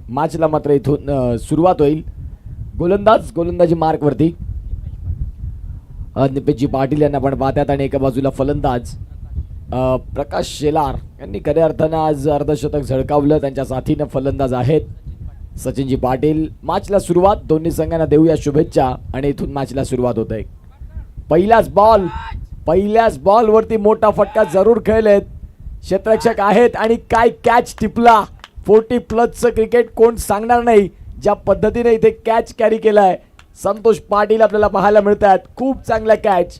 मॅचला मात्र इथून सुरुवात होईल. गोलंदाजी मार्कवरती निपेशजी पाटील यांना पण पाहतात आणि एका बाजूला फलंदाज प्रकाश शेलार यांनी खऱ्या अर्थानं आज अर्धशतक झळकावलं. त्यांच्या साथीनं फलंदाज आहेत सचिनजी पाटील. मॅचला सुरुवात दोन्ही संघांना देऊया शुभेच्छा आणि इथून मॅचला सुरुवात होत आहे. पहिल्याच बॉलवरती मोठा फटका जरूर खेळलेत क्षेत्ररक्षक आहेत आणि काय कॅच टिपला. 40+ क्रिकेट कोण सांगणार नाही. ज्या पद्धतीने इथे कॅच कॅरी केलाय संतोष पाटील आपल्याला पाहायला मिळतात. खूप चांगला कॅच.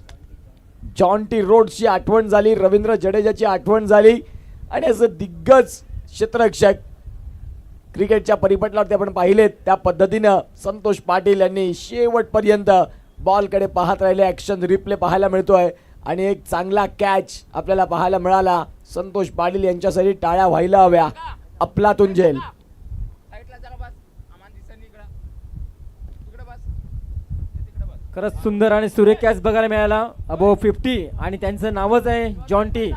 जॉन्टी रोड्सची आठवण झाली, रवींद्र जडेजाची आठवण झाली आणि असं दिग्गज क्षेत्ररक्षक क्रिकेटच्या परिपटलावरती आपण पाहिलेत त्या पद्धतीनं संतोष पाटील यांनी शेवटपर्यंत बॉलकडे पाहत राहिले. ॲक्शन रिप्ले पाहायला मिळतोय आणि एक चांगला कॅच आपल्याला पाहायला मिळाला. संतोष पाटील यांच्यासाठी टाळ्या व्हायला हव्या. अफलातून झेल. खरंच सुंदर आणि सुरेख कॅच बघायला मिळाला. अबोव 50 आणि त्यांचं नावच आहे जॉन्टी,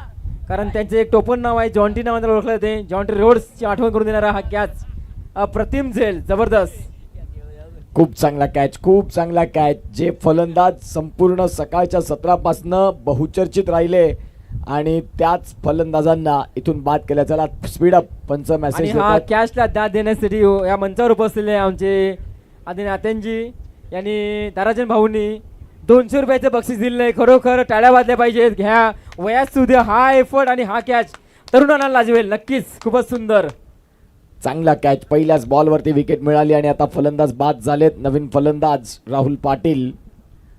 कारण त्यांचं एक टोपण नाव आहे जॉन्टी नावाने ओळखलं जाते. जॉन्टी रोड्सची आठवण करून देणारा हा कॅच अप्रतिम झेल, जबरदस्त. खूप चांगला कॅच. जे फलंदाज संपूर्ण सकाळच्या सत्रापासनं बहुचर्चित राहिले आणि त्याच फलंदाजांना इथून बाद केला. चला स्पीड अप पंच मेसेज. हा कॅचला दाद देण्यासाठी या मंचावर उपस्थित आमचे आधी नात्यांजी यांनी ताराचंद भाऊंनी 200 रुपयाचं बक्षीस दिलं. खरोखर टाळ्या वाजल्या पाहिजेत. घ्या वयात सुद्धा हा एफर्ट आणि हा कॅच तरुणांना लाजवेल नक्कीच. खूपच सुंदर चांगला कॅच. पहिल्याच बॉलवरती विकेट मिळाली आणि आता फलंदाज बाद झालेत. नवीन फलंदाज राहुल पाटील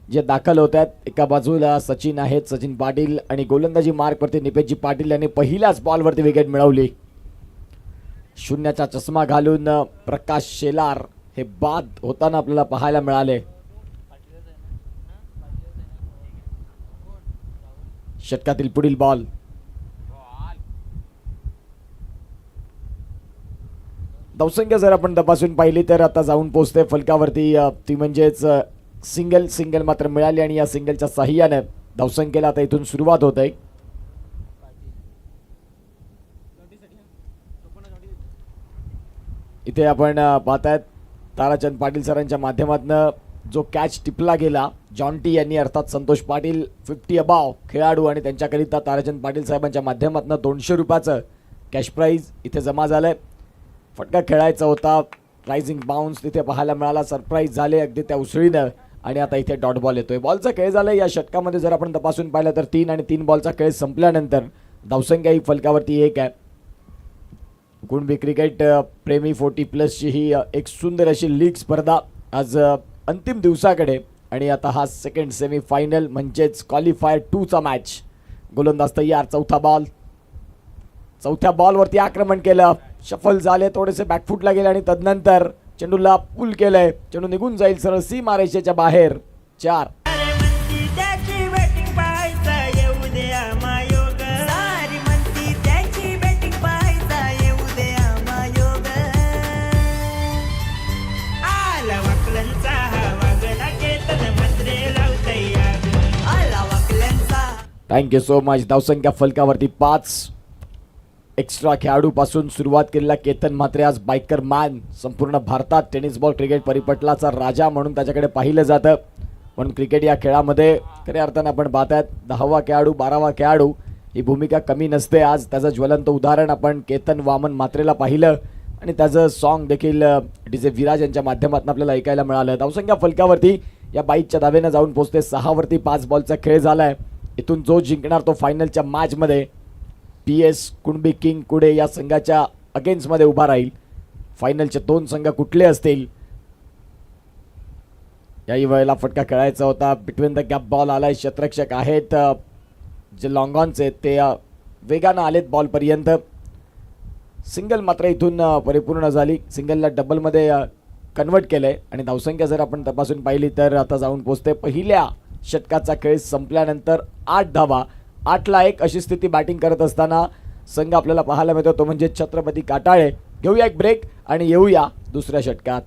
जे दाखल होत आहेत. एका बाजूला सचिन आहेत, सचिन पाटील आणि गोलंदाजी मार्कवरती निपेशजी पाटील यांनी पहिल्याच बॉलवरती विकेट मिळवली. शून्याचा चष्मा घालून प्रकाश शेलार हे बाद होताना आपल्याला पाहायला मिळाले. षटकातील पुढील बॉल. धावसंख्या जर आपण तपासून पाहिली तर आता जाऊन पोहोचते फलकावरती. ती म्हणजेच सिंगल मात्र मिळाली आणि या सिंगलच्या साह्याने धावसंख्येला आता इथून सुरुवात होत आहे. इथे आपण पाहतायत ताराचंद पाटील सरांच्या माध्यमातून जो कॅच टिपला गेला जॉन्टी यांनी अर्थात संतोष पाटील 50 अबाव खेळाडू आणि त्यांच्याकरिता ताराचंद पाटील साहेबांच्या माध्यमातून 200 रुपयाचं कॅश प्राईज इथे जमा झालंय. फटका खेळायचा होता. रायझिंग बाउन्स तिथे पाहायला मिळाला. सरप्राईज झाले अगदी त्या उसळीनं आणि आता इथे डॉट बॉल येतोय. बॉलचा खेळ झाला. या षटकामध्ये जर आपण तपासून पाहिलं तर 3 आणि 3 बॉलचा खेळ संपल्यानंतर धावसंख्या ही फलकावरती 1 आहे. कुणबी क्रिकेट प्रेमी 40+ ही एक सुंदर अशी लीग स्पर्धा आज अंतिम दिवसाकडे आणि आता हा सेकंड सेमी फायनल म्हणजेच क्वालिफायर 2चा मॅच. गोलंदाज तयार. चौथ्या बॉलवरती आक्रमण केलं. शफल झाले, थोडेसे बॅकफुटला गेले आणि तदनंतर चेंडूला पुल केलंय. चेंडू निघून जाईल सरळ सीमारेषेच्या बाहेर. 4. Thank you so much. धावसंख्या फलकावरती 5. एक्स्ट्रा खेळाडूपासून सुरुवात केलेला केतन म्हात्रे आज बायकर मॅन. संपूर्ण भारतात टेनिस बॉल क्रिकेट परिपटलाचा राजा म्हणून त्याच्याकडे पाहिलं जातं. पण क्रिकेट या खेळामध्ये खऱ्या अर्थानं आपण पाहतात 10वा खेळाडू 12वा खेळाडू ही भूमिका कमी नसते. आज त्याचं ज्वलंत उदाहरण आपण केतन वामन म्हात्रेला पाहिलं आणि त्याचं सॉन्ग देखील DJ विराज यांच्या माध्यमातून आपल्याला ऐकायला मिळालं. धावसंख्या फलकावरती या बाईकच्या दावेनं जाऊन पोहोचते. 6 वरती 5 बॉलचा खेळ झालाय. इथून जो जिंकणार तो फायनलच्या मॅचमध्ये PS कुणबी किंग कुडे या संघाच्या अगेन्स्टमध्ये उभा राहील. फायनलचे 2 संघ कुठले असतील याही वेळेला फटका खेळायचा होता. बिटवीन द गॅप बॉल आलाय. क्षेत्ररक्षक आहेत जे लॉंगॉनचे ते वेगानं आलेत बॉलपर्यंत. सिंगल मात्र इथून परिपूर्ण झाली. सिंगलला डबलमध्ये कन्वर्ट केलंय आणि धावसंख्या जर आपण तपासून पाहिली तर आता जाऊन पोहोचते. पहिल्या षटकाचा खेळ संपल्यानंतर 8 धावा 8ला 1 अशी स्थिती बॅटिंग करत असताना संघ आपल्याला पाहायला मिळतो तो म्हणजे छत्रपती काटाळे. घेऊया एक ब्रेक आणि येऊया दुसऱ्या षटकात.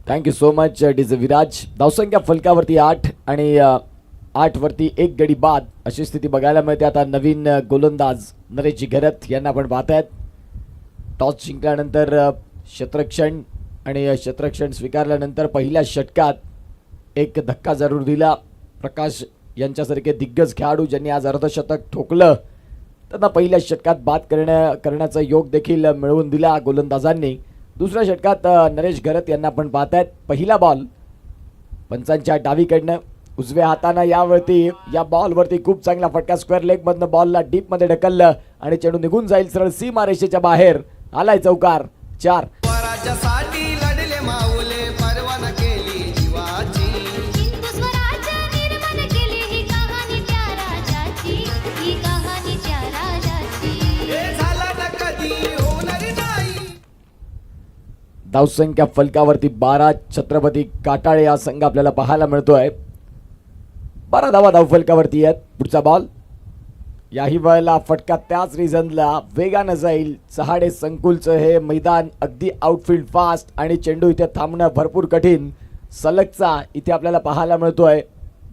Thank you so much DJ Viraj. धावसंख्या फलकावरती 8 आणि 8 वरती 1 गडी बाद अशी स्थिती बघायला मिळते. आता नवीन गोलंदाज नरेश जिघरत यांना आपण पाहतायत. टॉस जिंकल्यानंतर क्षेत्ररक्षण आणि क्षेत्ररक्षण स्वीकारल्यानंतर पहिल्या षटकात एक धक्का जरूर दिला. प्रकाश यांच्यासारखे दिग्गज खेळाडू ज्यांनी आज अर्धशतक ठोकलं त्यांना पहिल्या षटकात बाद करण्याचा योग देखील मिळवून दिला गोलंदाजांनी. दुसऱ्या षटकात नरेश घरत यांना आपण पाहतायत. पहिला बॉल पंचांच्या डावीकडनं उजव्या हातानं या बॉलवरती खूप चांगला फटका. स्क्वेअर लेगमधनं बॉलला डीपमध्ये ढकललं आणि चेंडू निघून जाईल सरळ सीमारेषेच्या बाहेर. आलाय चौकार. 4. स्वराज्यासाठी लढले माऊले परवाना केली जीवाची. हिंदू स्वराज्य निर्माण केली ही कहाणी त्या राजाची, ही कहाणी त्या राजाची. हे झालं ना कधी होणार नाही. धावसंख्या फलकावरती 12. छत्रपती काटाळे हा संघ आपल्याला पाहायला मिळतोय. 12 धावा धावफलकावरती आहेत. पुढचा बॉल याही वेळेला फटका त्याच रिझनला वेगानं जाईल. चहाडे संकुलचं हे मैदान अगदी आउटफील्ड फास्ट आणि चेंडू इथे थांबणं भरपूर कठीण. सलगचा इथे आपल्याला पाहायला मिळतोय.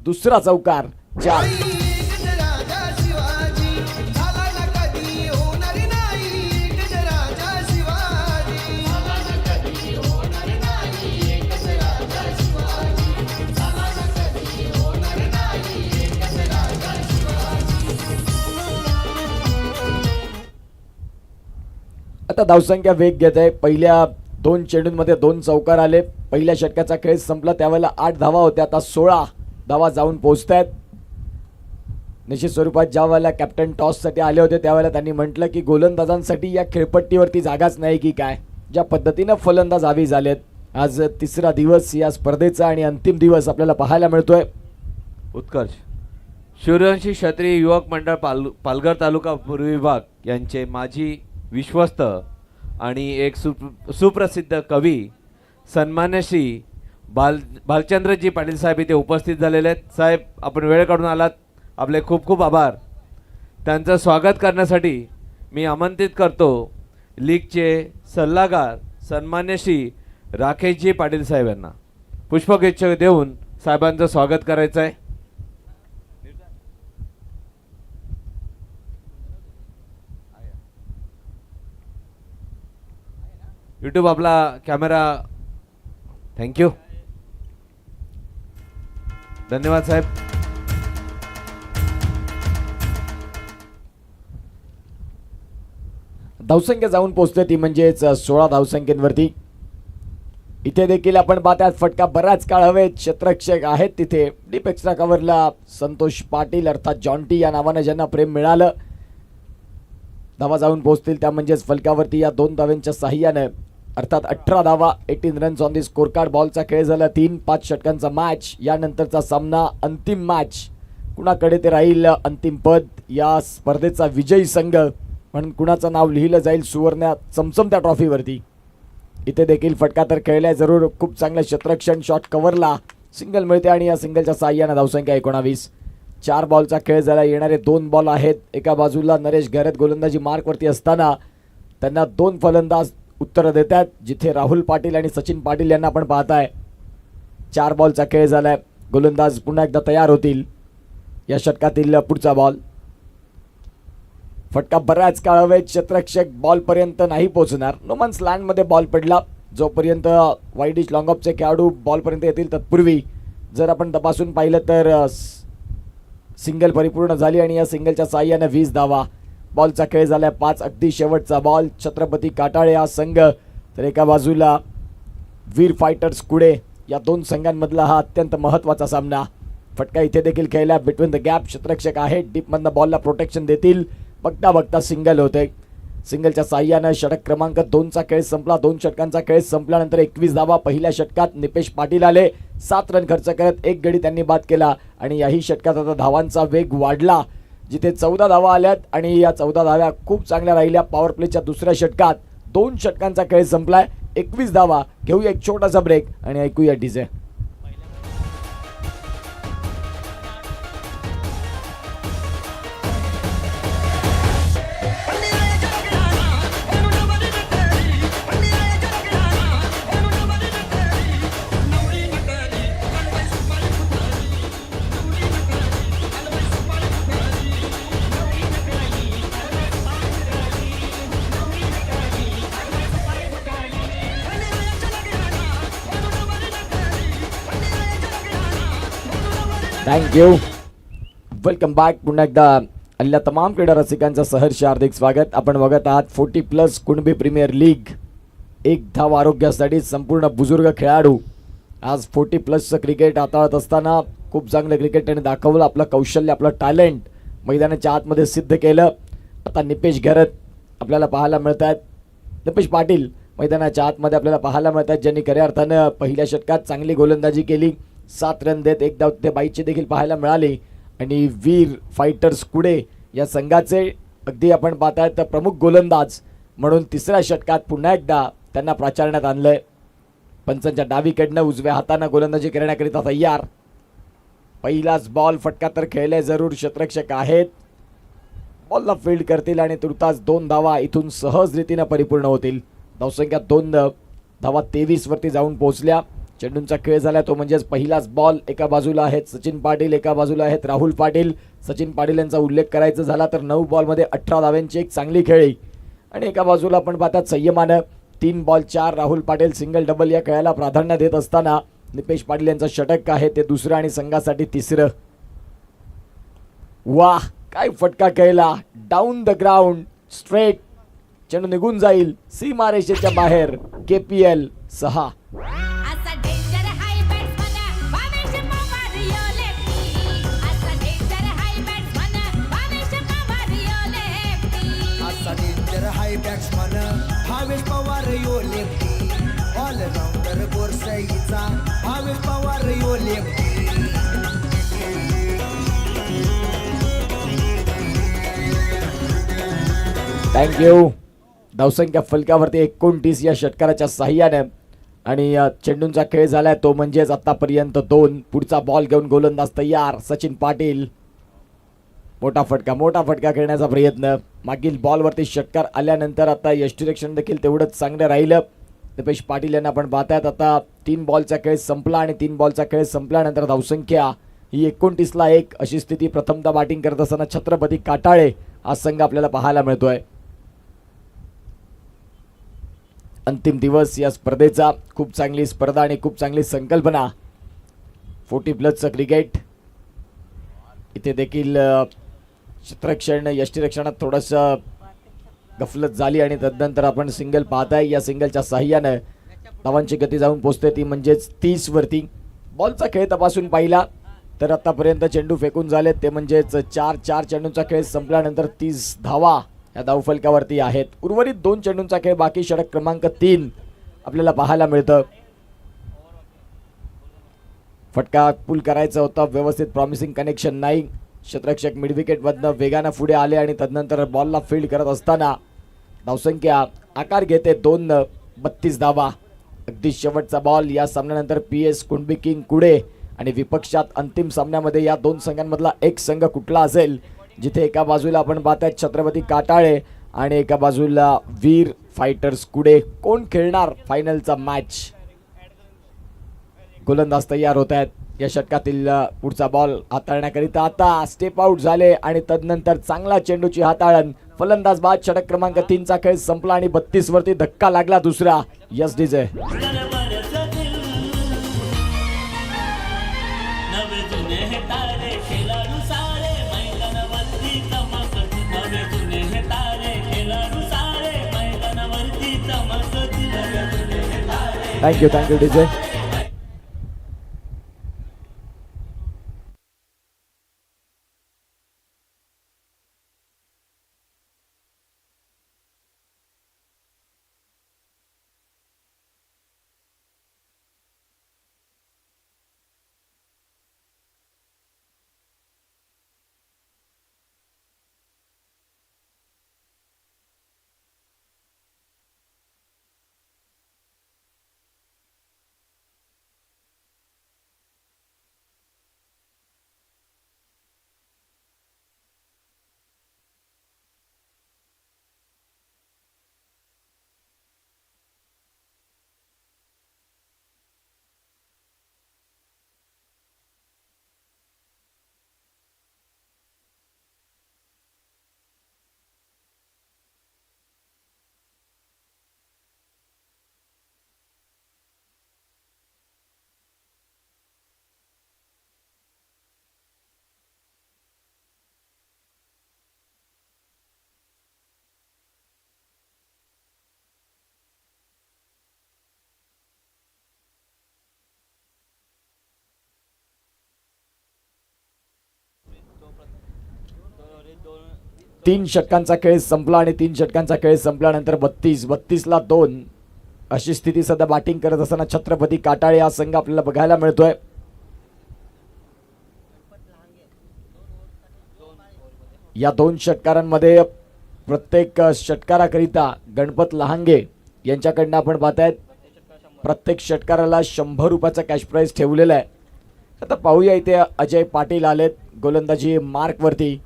दुसरा चौकार. 4. गजराजा शिवाजी झाला ना कधी होणार नाही. गजराजा शिवाजी झाला ना कधी होणार नाही. गजराजा शिवाजी झाला ना कधी होणार नाही. गजराजा शिवाजी. आता धावसंख्या वेग घेत आहे. पहिल्या 2 चेंडूंमध्ये 2 चौकार आले. पहिल्या षटकाचा खेळ संपला त्यावेळेला 8 धावा होत्या. आता 16 धावा जाऊन पोहोचतायत. निश्चित स्वरूपात ज्या वेळेला कॅप्टन टॉससाठी आले होते त्यावेळेला त्यांनी म्हटलं की गोलंदाजांसाठी या खेळपट्टीवरती जागाच नाही की काय. ज्या पद्धतीनं फलंदाज हवी झालेत. आज तिसरा दिवस या स्पर्धेचा आणि अंतिम दिवस आपल्याला पाहायला मिळतोय. उत्कर्ष सूर्यवंशी क्षत्रिय युवक मंडळ पालघर तालुका पूर्व विभाग यांचे माजी विश्वस्त आणि एक सुप्रसिद्ध कवी सन्मान्य श्री भालचंद्रजी पाटील साहेब इथे उपस्थित झालेले आहेत. साहेब आपण वेळ काढून आलात, आपले खूप खूप आभार. त्यांचं स्वागत करण्यासाठी मी आमंत्रित करतो लीगचे सल्लागार सन्मान्य श्री राकेशजी पाटील साहेब यांना. पुष्पगुच्छ देऊन साहेबांचं स्वागत करायचं आहे. यूट्यूब आपला कॅमेरा. थँक्यू, धन्यवाद साहेब. धावसंख्या जाऊन पोहोचते ती म्हणजेच 16 धावसंख्येवरती. इथे देखील आपण पाहतात फटका बराच काळ हवेत. क्षेत्ररक्षक आहेत तिथे. डीप एक्स्ट्रा कव्हरला संतोष पाटील अर्थात जॉन्टी या नावानं ज्यांना प्रेम मिळालं. धावा जाऊन पोहोचतील त्या म्हणजेच फलकावरती या 2 धाव्यांच्या साह्यानं अर्थात 18 धावा 18 runs on the score card. बॉलचा खेळ झाला 3-5 षटकांचा मॅच. यानंतरचा सामना अंतिम मॅच. कुणाकडे ते राहील अंतिम पद या स्पर्धेचा विजयी संघ म्हणून कुणाचं नाव लिहिलं जाईल सुवर्ण चमचमत्या ट्रॉफीवरती. इथे देखील फटका तर खेळलाय जरूर. खूप चांगलं क्षेत्ररक्षण. शॉट कव्हरला सिंगल मिळते आणि या सिंगलच्या साह्यानं धावसंख्या 19. 4 बॉलचा खेळ झाला. येणारे 2 बॉल आहेत. एका बाजूला नरेश घरत गोलंदाजी मार्कवरती असताना त्यांना 2 फलंदाज उत्तरं देतात जिथे राहुल पाटील आणि सचिन पाटील यांना आपण पाहताय. 4 बॉलचा खेळ झालाय. गोलंदाज पुन्हा एकदा तयार होतील. या षटकातील पुढचा बॉल. फटका बराच काळ हवेत. क्षेत्ररक्षक बॉलपर्यंत नाही पोहोचणार. नोमन्स लँडमध्ये बॉल पडला. जोपर्यंत वाईड डिश लॉंग ऑफचे खेळाडू बॉलपर्यंत येतील तत्पूर्वी जर आपण तपासून पाहिलं तर सिंगल परिपूर्ण झाली आणि या सिंगलच्या साह्यानं 20 धावा. बॉलचा खेळ झालाय 5. अगदी शेवटचा बॉल. छत्रपती काटाळे हा संघ तर एका बाजूला वीर फायटर्स कुडे या 2 संघांमधला हा अत्यंत महत्त्वाचा सामना. फटका इथे देखील खेळला बिटवीन द गॅप. क्षेत्ररक्षक आहेत डीपमधनं बॉलला प्रोटेक्शन देतील. बघता बघता सिंगल होते. सिंगलच्या साह्यानं षटक क्रमांक 2चा खेळ संपला. 2 षटकांचा खेळ संपल्यानंतर 21 धावा. पहिल्या षटकात निपेश पाटील आले. 7 रन खर्च करत 1 गडी त्यांनी बाद केला आणि याही षटकात आता धावांचा वेग वाढला जिथे 14 धावा आल्यात आणि या 14 धाव्या खूप चांगल्या राहिल्या. पॉवर प्लेच्या दुसऱ्या षटकात 2 षटकांचा खेळ संपलाय. 21 धावा. घेऊया एक छोटासा ब्रेक आणि ऐकूया डीजे. थँक्यू. Welcome back. पुन्हा एकदा आलेल्या तमाम क्रीडा रसिकांचं सहर्ष हार्दिक स्वागत. आपण बघत आहात 40+ कुणबी प्रीमियर लीग. एक धाव आरोग्यासाठी संपूर्ण बुजुर्ग खेळाडू आज 40+चं क्रिकेट हाताळत असताना खूप चांगलं क्रिकेट त्याने दाखवलं. आपलं कौशल्य, आपलं टॅलेंट मैदानाच्या आतमध्ये सिद्ध केलं. आता निपेश घरत आपल्याला पाहायला मिळत आहेत, निपेश पाटील मैदानाच्या आतमध्ये आपल्याला पाहायला मिळत आहेत, ज्यांनी खऱ्या अर्थानं पहिल्या षटकात चांगली गोलंदाजी केली. 7 रन देत एक धाव ते बाईचे देखील पाहायला मिळाले. आणि वीर फायटर्स कुडे या संघाचे अगदी आपण पाहताय तर प्रमुख गोलंदाज म्हणून तिसऱ्या षटकात पुन्हा एकदा त्यांना प्राचारण्यात आणलंय. पंचांच्या डावीकडनं उजव्या हातानं गोलंदाजी करण्याकरिता तयार. पहिलाच बॉल फटका तर खेळले जरूर, क्षेत्ररक्षक आहेत, बॉलला फील्ड करतील आणि तुर्तास 2 धावा इथून सहज रीतीनं परिपूर्ण होतील. धावसंख्या 2 धावा 23 वरती जाऊन पोहोचल्या. चेंडूंचा खेळ झाला तो म्हणजेच पहिलाच बॉल. एका बाजूला आहेत सचिन पाटील, एका बाजूला आहेत राहुल पाटील. सचिन पाटील यांचा उल्लेख करायचा झाला तर 9 बॉलमध्ये 18 धाव्यांची एक चांगली खेळी. आणि एका बाजूला आपण पाहतात संयमानं 3 ball 4 Rahul Patil single double या खेळाला प्राधान्य देत असताना निपेश पाटील यांचं षटक आहे ते दुसरं आणि संघासाठी तिसरं. वाह, काय फटका खेळला. डाऊन द ग्राउंड स्ट्रेट, चेंडू निघून जाईल सीमारेषेच्या बाहेर. KPL 6. असा डेंजर हाय बॅट्समन भावेश पवार यो लेफ्टी. असा डेंजर हाय बॅट्समन भावेश पवार यो लेफ्टी. असा डेंजर हाय बॅट्समन भावेश पवार यो लेफ्टी. ऑलराऊंडर बोरसईचा भावेश पवार यो लेफ्टी. थँक्यू. धावसंख्या फलकावरती 29 या षटकाराच्या साह्याने आणि चेंडूंचा खेळ झालाय तो म्हणजेच आतापर्यंत 2. पुढचा बॉल घेऊन गोलंदाज तयार सचिन पाटील. मोठा फटका खेळण्याचा प्रयत्न. मागील बॉलवरती षटकार आल्यानंतर आता यष्टिरक्षण देखील तेवढंच चांगलं राहिलं. निपेश पाटील यांना आपण पाहतायत आता 3 बॉलचा खेळ संपला आणि 3 बॉलचा खेळ संपल्यानंतर धावसंख्या ही 29ला 1 अशी स्थिती. प्रथमतः बॅटिंग करत असताना छत्रपती काटाळे हा संघ आपल्याला पाहायला मिळतोय. अंतिम दिवस या स्पर्धेचा. खूप चांगली स्पर्धा आणि खूप चांगली संकल्पना. 40+चं क्रिकेट. इथे देखील क्षेत्ररक्षण यष्टिरक्षणात थोडंसं गफलत झाली आणि तदनंतर आपण सिंगल पाहताय. या सिंगलच्या साह्यानं धावांची गती जाऊन पोहोचते ती म्हणजेच 30 वरती. बॉलचा खेळ तपासून पाहिला तर आतापर्यंत चेंडू फेकून झालेत ते म्हणजेच 4 चेंडूंचा खेळ संपल्यानंतर 30 धावा या धावफलकावरती आहेत. उर्वरित 2 चेंडूंचा खेळ बाकी. षटक क्रमांक 3 आपल्याला पाहायला मिळतं. फटका पूल करायचा होता, व्यवस्थित प्रॉमिसिंग कनेक्शन नाही. क्षेत्ररक्षक मिड विकेट मधनं वेगानं पुढे आले आणि तदनंतर बॉलला फील्ड करत असताना धावसंख्या आकार घेते 2. 32 धावा. अगदी शेवटचा बॉल या सामन्यानंतर PS कुणबी किंग कुडे आणि विपक्षात अंतिम सामन्यामध्ये या 2 संघांमधला एक संघ कुठला असेल जिथे एका बाजूला आपण पाहताय छत्रपती काटाळे आणि एका बाजूला वीर फायटर्स कुडे. कोण खेळणार फायनलचा मॅच. गोलंदाज तयार होत आहेत. या षटकातील पुढचा बॉल हाताळण्याकरिता आता स्टेप आउट झाले आणि तदनंतर चांगला चेंडूची हाताळण. फलंदाज बाद. षटक क्रमांक 3चा खेळ संपला आणि 32 वरती धक्का लागला दुसरा. Yes DJ. Thank you DJ. तीन षटकांचा खेळ संपला आणि 3 षटकांचा खेळ संपल्यानंतर 32ला 2 अशी स्थिती सध्या बॅटिंग करत असताना छत्रपती काटाळे हा संघ आपल्याला बघायला मिळतोय. या 2 षटकारांमध्ये प्रत्येक षटकाराकरिता गणपत लहांगे यांच्याकडनं आपण पाहतायत प्रत्येक षटकाराला 100 रुपयाचा कॅश प्राइज ठेवलेला आहे. आता पाहूया इथे अजय पाटील आलेत गोलंदाजी मार्क वरती.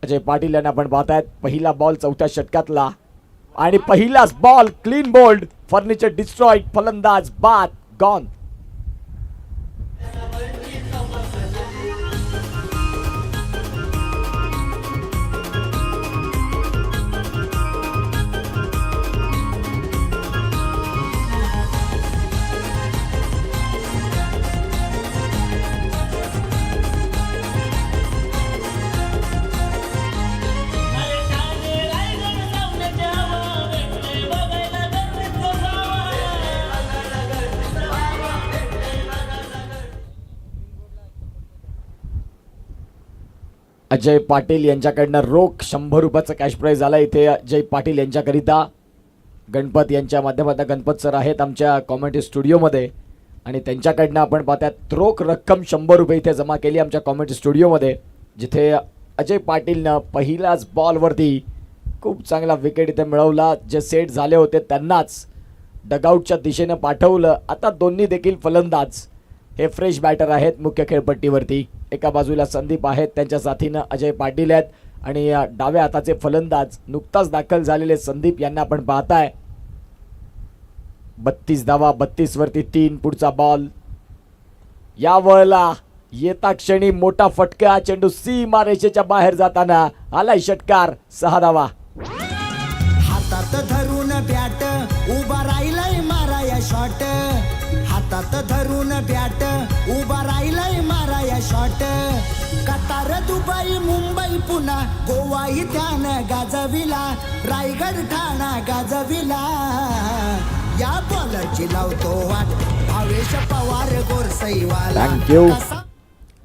अजय पाटील यांना आपण पाहतायत पहिला बॉल 4थ्या षटकातला आणि पहिलाच ball clean bowled furniture destroyed फलंदाज बाद गॉन. अजय पाटील यांच्याकडनं रोख 100 रुपयाचा कॅश प्राइज आला इथे अजय पाटील यांच्याकरिता. गणपत यांच्या माध्यमातून गणपत सर आहेत आमच्या कॉमेंट्री स्टुडिओमध्ये आणि त्यांच्याकडनं आपण पाहतात रोख रक्कम 100 रुपये इथे जमा केली आमच्या कॉमेंट्री स्टुडिओमध्ये, जिथे अजय पाटीलनं पहिल्याच बॉलवरती खूप चांगला विकेट इथे मिळवला. जे सेट झाले होते त्यांनाच डगआउटच्या दिशेनं पाठवलं. आता दोन्ही देखील फलंदाज हे फ्रेश बॅटर आहेत मुख्य खेळपट्टीवरती. एका बाजूला संदीप आहेत त्यांच्या साथीनं अजय पाटील आहेत आणि डाव्या हाताचे फलंदाज नुकताच दाखल झालेले संदीप यांना आपण पाहताय. 32 धावा 32 वरती 3. पुढचा बॉल या वळला येता क्षणी मोठा फटका चेंडू सीमा रेषेच्या बाहेर जाताना आलाय षटकार 6 धावा. हातात धरून बॅट उभा राहिलाय माराया शॉट. हातात धरून बॅट उभा राहिलाय माराया शॉट. कतार दुबई मुंबई पुन्हा गोवा इथ्यानं गाजविला. रायगड ठाणा गाजविला. या बॉलरची लावतो वाट भावेश पवार गोरसईवाला. थँक्यू.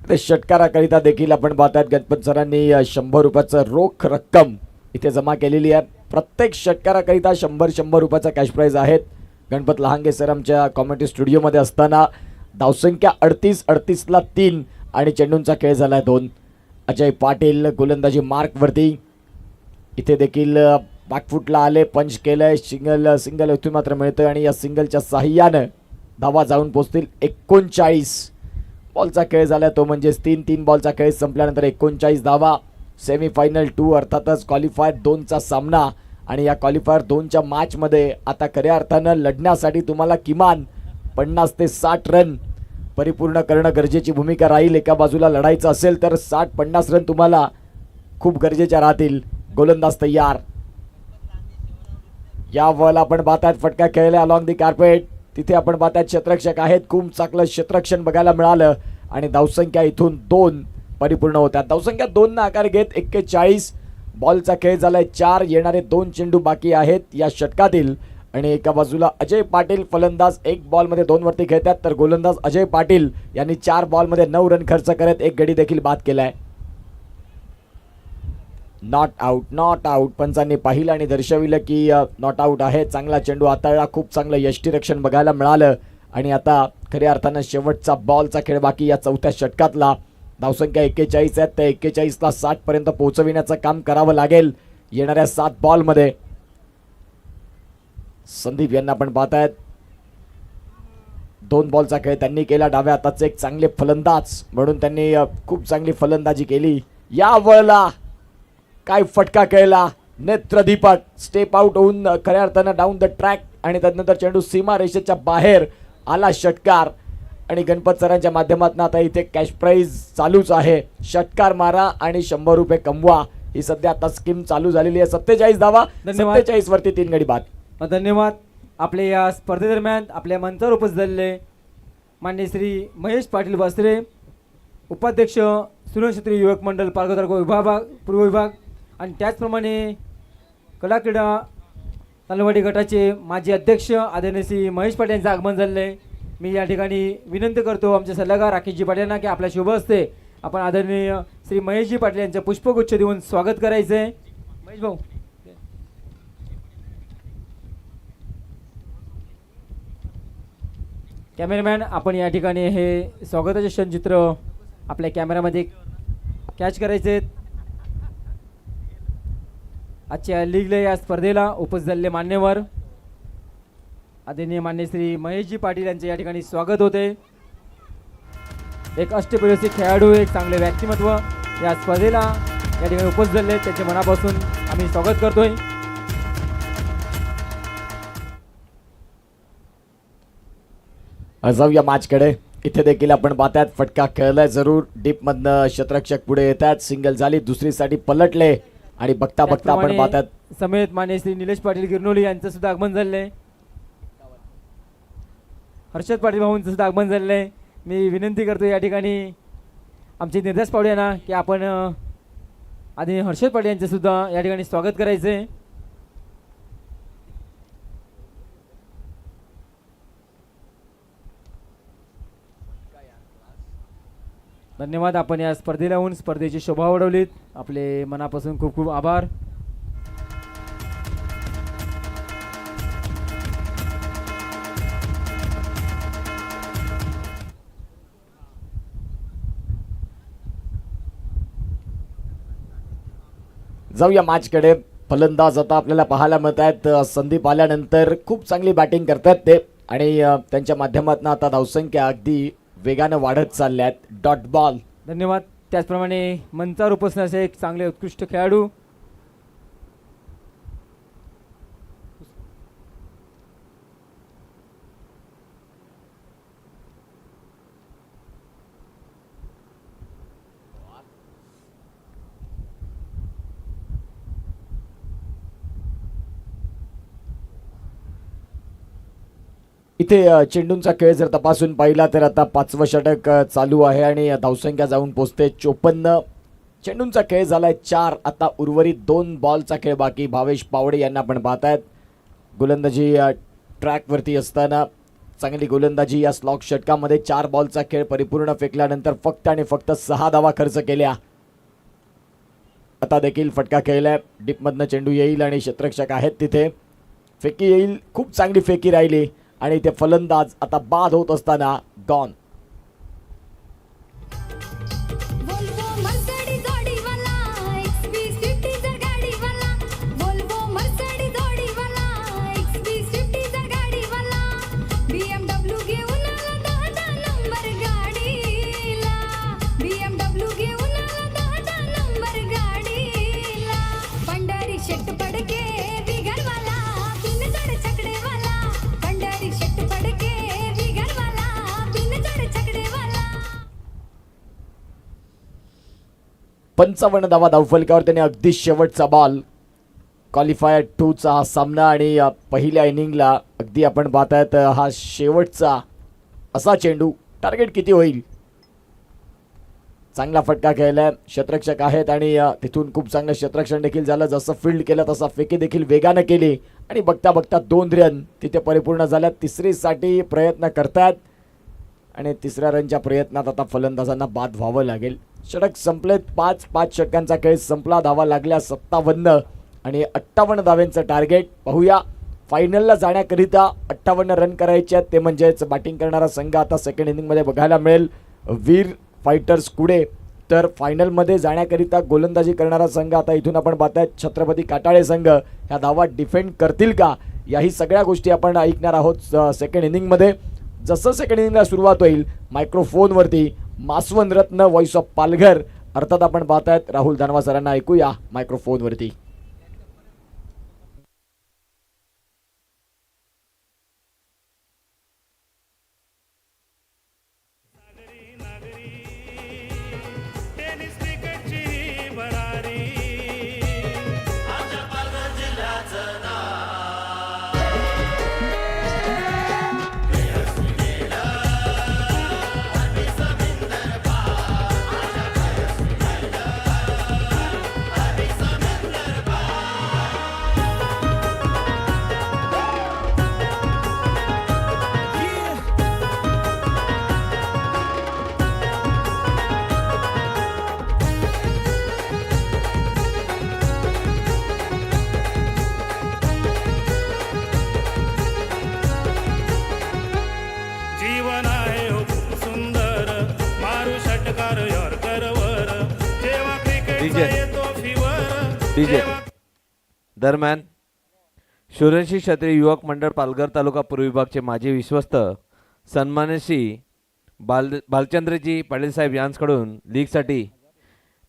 ते षटकाराकरिता देखील आपण पाहतात गणपत सरांनी 100 रुपयाचं रोख रक्कम इथे जमा केलेली आहे. प्रत्येक षटकाराकरिता 100 रुपयाचा कॅश प्राइज आहेत. गणपत लहांगे सर आमच्या कॉमेंट्री स्टुडिओमध्ये असताना धावसंख्या 38ला 3 आणि चेंडूंचा खेळ झाला 2. अजय पाटील गोलंदाजी मार्कवरती. इथे देखील बॅकफुटला आले पंच केलंय. सिंगल इथून मात्र मिळतोय आणि या सिंगलच्या साह्यानं धावा जाऊन पोहोचतील 39. बॉलचा खेळ झाला तो म्हणजेच 3 बॉलचा खेळ संपल्यानंतर 39 धावा. सेमीफायनल 2 अर्थातच क्वालिफायर 2चा सामना आणि या क्वालिफायर 2च्या मॅचमध्ये आता खऱ्या अर्थानं लढण्यासाठी तुम्हाला किमान 50 ते 60 रन परिपूर्ण करणं गरजेची भूमिका राहील. एका बाजूला लढायचं असेल तर 60-50 रन तुम्हाला खूप गरजेच्या राहतील. गोलंदाज तयार. या बॉल आपण पाहतात फटका खेळला अलॉंग दी कार्पेट. तिथे आपण पाहतात क्षेत्ररक्षक आहेत. खूप चांगलं क्षेत्ररक्षण बघायला मिळालं आणि धावसंख्या इथून 2 परिपूर्ण होत्या. धावसंख्या 2 ना आकार घेत 41. बॉलचा खेळ झालाय 4. येणारे 2 चेंडू बाकी आहेत या षटकातील आणि एका बाजूला अजय पाटील फलंदाज 1 बॉलमध्ये 2 वरती खेळतात तर गोलंदाज अजय पाटील यांनी 4 बॉलमध्ये 9 रन खर्च करत 1 गडी देखील बाद केलाय. नॉट आउट पंचांनी पाहिलं आणि दर्शविलं की नॉट आउट आहे. चांगला चेंडू हाताळला. खूप चांगलं यष्टीरक्षण बघायला मिळालं आणि आता खऱ्या अर्थानं शेवटचा बॉलचा खेळ बाकी या 4थ्या षटकातला. धावसंख्या 41 आहेत. त्या 41ला 60 पर्यंत पोहोचविण्याचं काम करावं लागेल येणाऱ्या 7 बॉलमध्ये. संदीप यांना आपण पाहतायत 2 बॉलचा खेळ त्यांनी केला. डाव्या हाताचे एक चांगले फलंदाज म्हणून त्यांनी खूप चांगली फलंदाजी केली. या वळला काय फटका खेळला. नेत्रदीपक स्टेप आउट होऊन खऱ्या अर्थानं डाऊन द ट्रॅक आणि त्यानंतर चेंडू सीमा रेषेच्या बाहेर आला षटकार आणि गणपत सरांच्या माध्यमातून आता इथे कॅश प्राइज चालूच आहे. षटकार मारा आणि 100 रुपये कमवा ही सध्या आता स्कीम चालू झालेली आहे. 47 धावा 47 वरती 3 गडी बाद. धन्यवाद. आपल्या या स्पर्धेदरम्यान आपल्या मंचावर उपस्थित झालेले माननीय श्री महेश पाटील वासरे, उपाध्यक्ष सुरक्षेत्री युवक मंडळ पालघर तालुका विभाग पूर्व विभाग आणि त्याचप्रमाणे कला क्रीडा तालवाडी गटाचे माजी अध्यक्ष आदरणीय श्री महेश पाटील यांचं आगमन झालेलं आहे. मी या ठिकाणी विनंती करतो आमचे सल्लागार राकेशजी पाटील यांना की आपल्या शुभ हस्ते आपण आदरणीय श्री महेशजी पाटील यांचे पुष्पगुच्छ देऊन स्वागत करायचं आहे. महेश भाऊ, कॅमेरामॅन, आपण या ठिकाणी हे स्वागताचे क्षणचित्र आपल्या कॅमेऱ्यामध्ये कॅच करायचे आहेत. आजच्या लीगला या स्पर्धेला उपस्थित झालेले मान्यवर आदरणीय मान्य श्री महेशजी पाटील यांचे या ठिकाणी स्वागत होते. एक अष्टपैलू खेळाडू, एक चांगले व्यक्तिमत्व या स्पर्धेला या ठिकाणी उपस्थित झाले, त्यांचे मनापासून आम्ही स्वागत करतोय. जाऊया मॅचकडे. इथे देखील आपण पाहतात फटका खेळलाय जरूर. डीप मधनं क्षेत्ररक्षक पुढे येतात, सिंगल झाली, दुसरीसाठी पलटले आणि बघता बघता आपण पाहतात समेत मान्य श्री निलेश पाटील गिरनोली यांचं सुद्धा आगमन झालंय. हर्षद पाटील भाऊंचं सुद्धा आगमन झालंय. मी विनंती करतो या ठिकाणी आमचे निर्देश पावडे यांना की आपण आधी हर्षद पाटील यांचं सुद्धा या ठिकाणी स्वागत करायचंय. धन्यवाद. आपण या स्पर्धेला येऊन स्पर्धेची शोभा वाढवलीत. आपले मनापासून खूप खूप आभार. जाऊया मॅचकडे. फलंदाज आता आपल्याला पाहायला मिळत आहेत. संदीप आल्यानंतर खूप चांगली बॅटिंग करतात ते आणि त्यांच्या माध्यमातून आता धावसंख्या अगदी वेगानं वाढत चालल्या आहेत. Dot ball. धन्यवाद. त्याचप्रमाणे मंचावर उपस्थित असे एक चांगले उत्कृष्ट खेळाडू इथे चेंडूंचा खेळ जर तपासून पाहिला तर आता 5वं षटक चालू आहे आणि धावसंख्या जाऊन पोहोचते 54. चेंडूंचा खेळ झालाय 4. आता उर्वरित 2 बॉलचा खेळ बाकी. भावेश पावडे यांना आपण पाहतायत गोलंदाजी ट्रॅकवरती असताना चांगली गोलंदाजी या स्लॉक षटकामध्ये. 4 बॉलचा खेळ परिपूर्ण फेकल्यानंतर फक्त आणि फक्त 6 धावा खर्च केल्या. आता देखील फटका खेळलाय. डीपमधनं चेंडू येईल आणि क्षेत्ररक्षक आहेत तिथे. फेकी येईल, खूप चांगली फेकी राहिली आणि ते फलंदाज आता बाद होत असताना गॉन. Volvo Mercedes गाडीवाला XV50 गाडीवाला Volvo Mercedes गाडीवाला XV50 गाडीवाला BMW घेऊन आला 10 नंबर गाडीला BMW घेऊन आला 10 नंबर गाडीला पंढरी शेट पडके बिगरवाला बिनजड छकडेवाला पंढरी शेट पडके बिगरवाला बिनजड छकडेवाला 55 धावा धावफलकावर त्याने अगदी शेवटचा बॉल. क्वालिफायर 2चा हा सामना आणि पहिल्या इनिंगला अगदी आपण पाहतायत हा शेवटचा असा चेंडू. टार्गेट किती होईल? चांगला फटका खेळलाय. क्षेत्ररक्षक आहेत आणि तिथून खूप चांगलं क्षेत्ररक्षण देखील झालं. जसं फील्ड केलं तसा फेकी देखील वेगानं केली आणि बघता बघता 2 रन तिथे परिपूर्ण झाल्या. तिसरीसाठी प्रयत्न करतात आणि 3ऱ्या रनच्या प्रयत्नात आता फलंदाजांना बाद व्हावं लागेल. षटक संपलेत. 5 षटकांचा खेळ संपला. धावा लागल्या 57 आणि 58 धाव्यांचं टार्गेट. पाहूया फायनलला जाण्याकरिता 58 रन करायचे आहेत. ते म्हणजेच बॅटिंग करणारा संघ आता सेकंड इनिंगमध्ये बघायला मिळेल वीर फायटर्स कुडे. तर फायनलमध्ये जाण्याकरिता गोलंदाजी करणारा संघ आता इथून आपण पाहताय छत्रपती काटाळे संघ. ह्या धावा डिफेंड करतील का, याही सगळ्या गोष्टी आपण ऐकणार आहोत सेकंड इनिंगमध्ये. जसं सेकंड इनिंगला सुरुवात होईल मायक्रोफोनवरती मासवंत रत्न व्हॉइस ऑफ पालघर अर्थात आपण पाहतायत राहुल धानवा सरांना ऐकूया मायक्रोफोनवरती. टेनिस क्रिकेटची भरारी आमच्या पालघर जिल्ह्याचं नाव आणि समिंदर पार आणि समिंदर डीजे येतो फिवर डीजे दरम्यान शूरंशी क्षत्रिय युवक मंडळ पालघर तालुका पूर्व विभागचे माजी विश्वस्त सन्मान्य श्री भालचंद्रजी पाटील साहेब यांच्याकडून लीगसाठी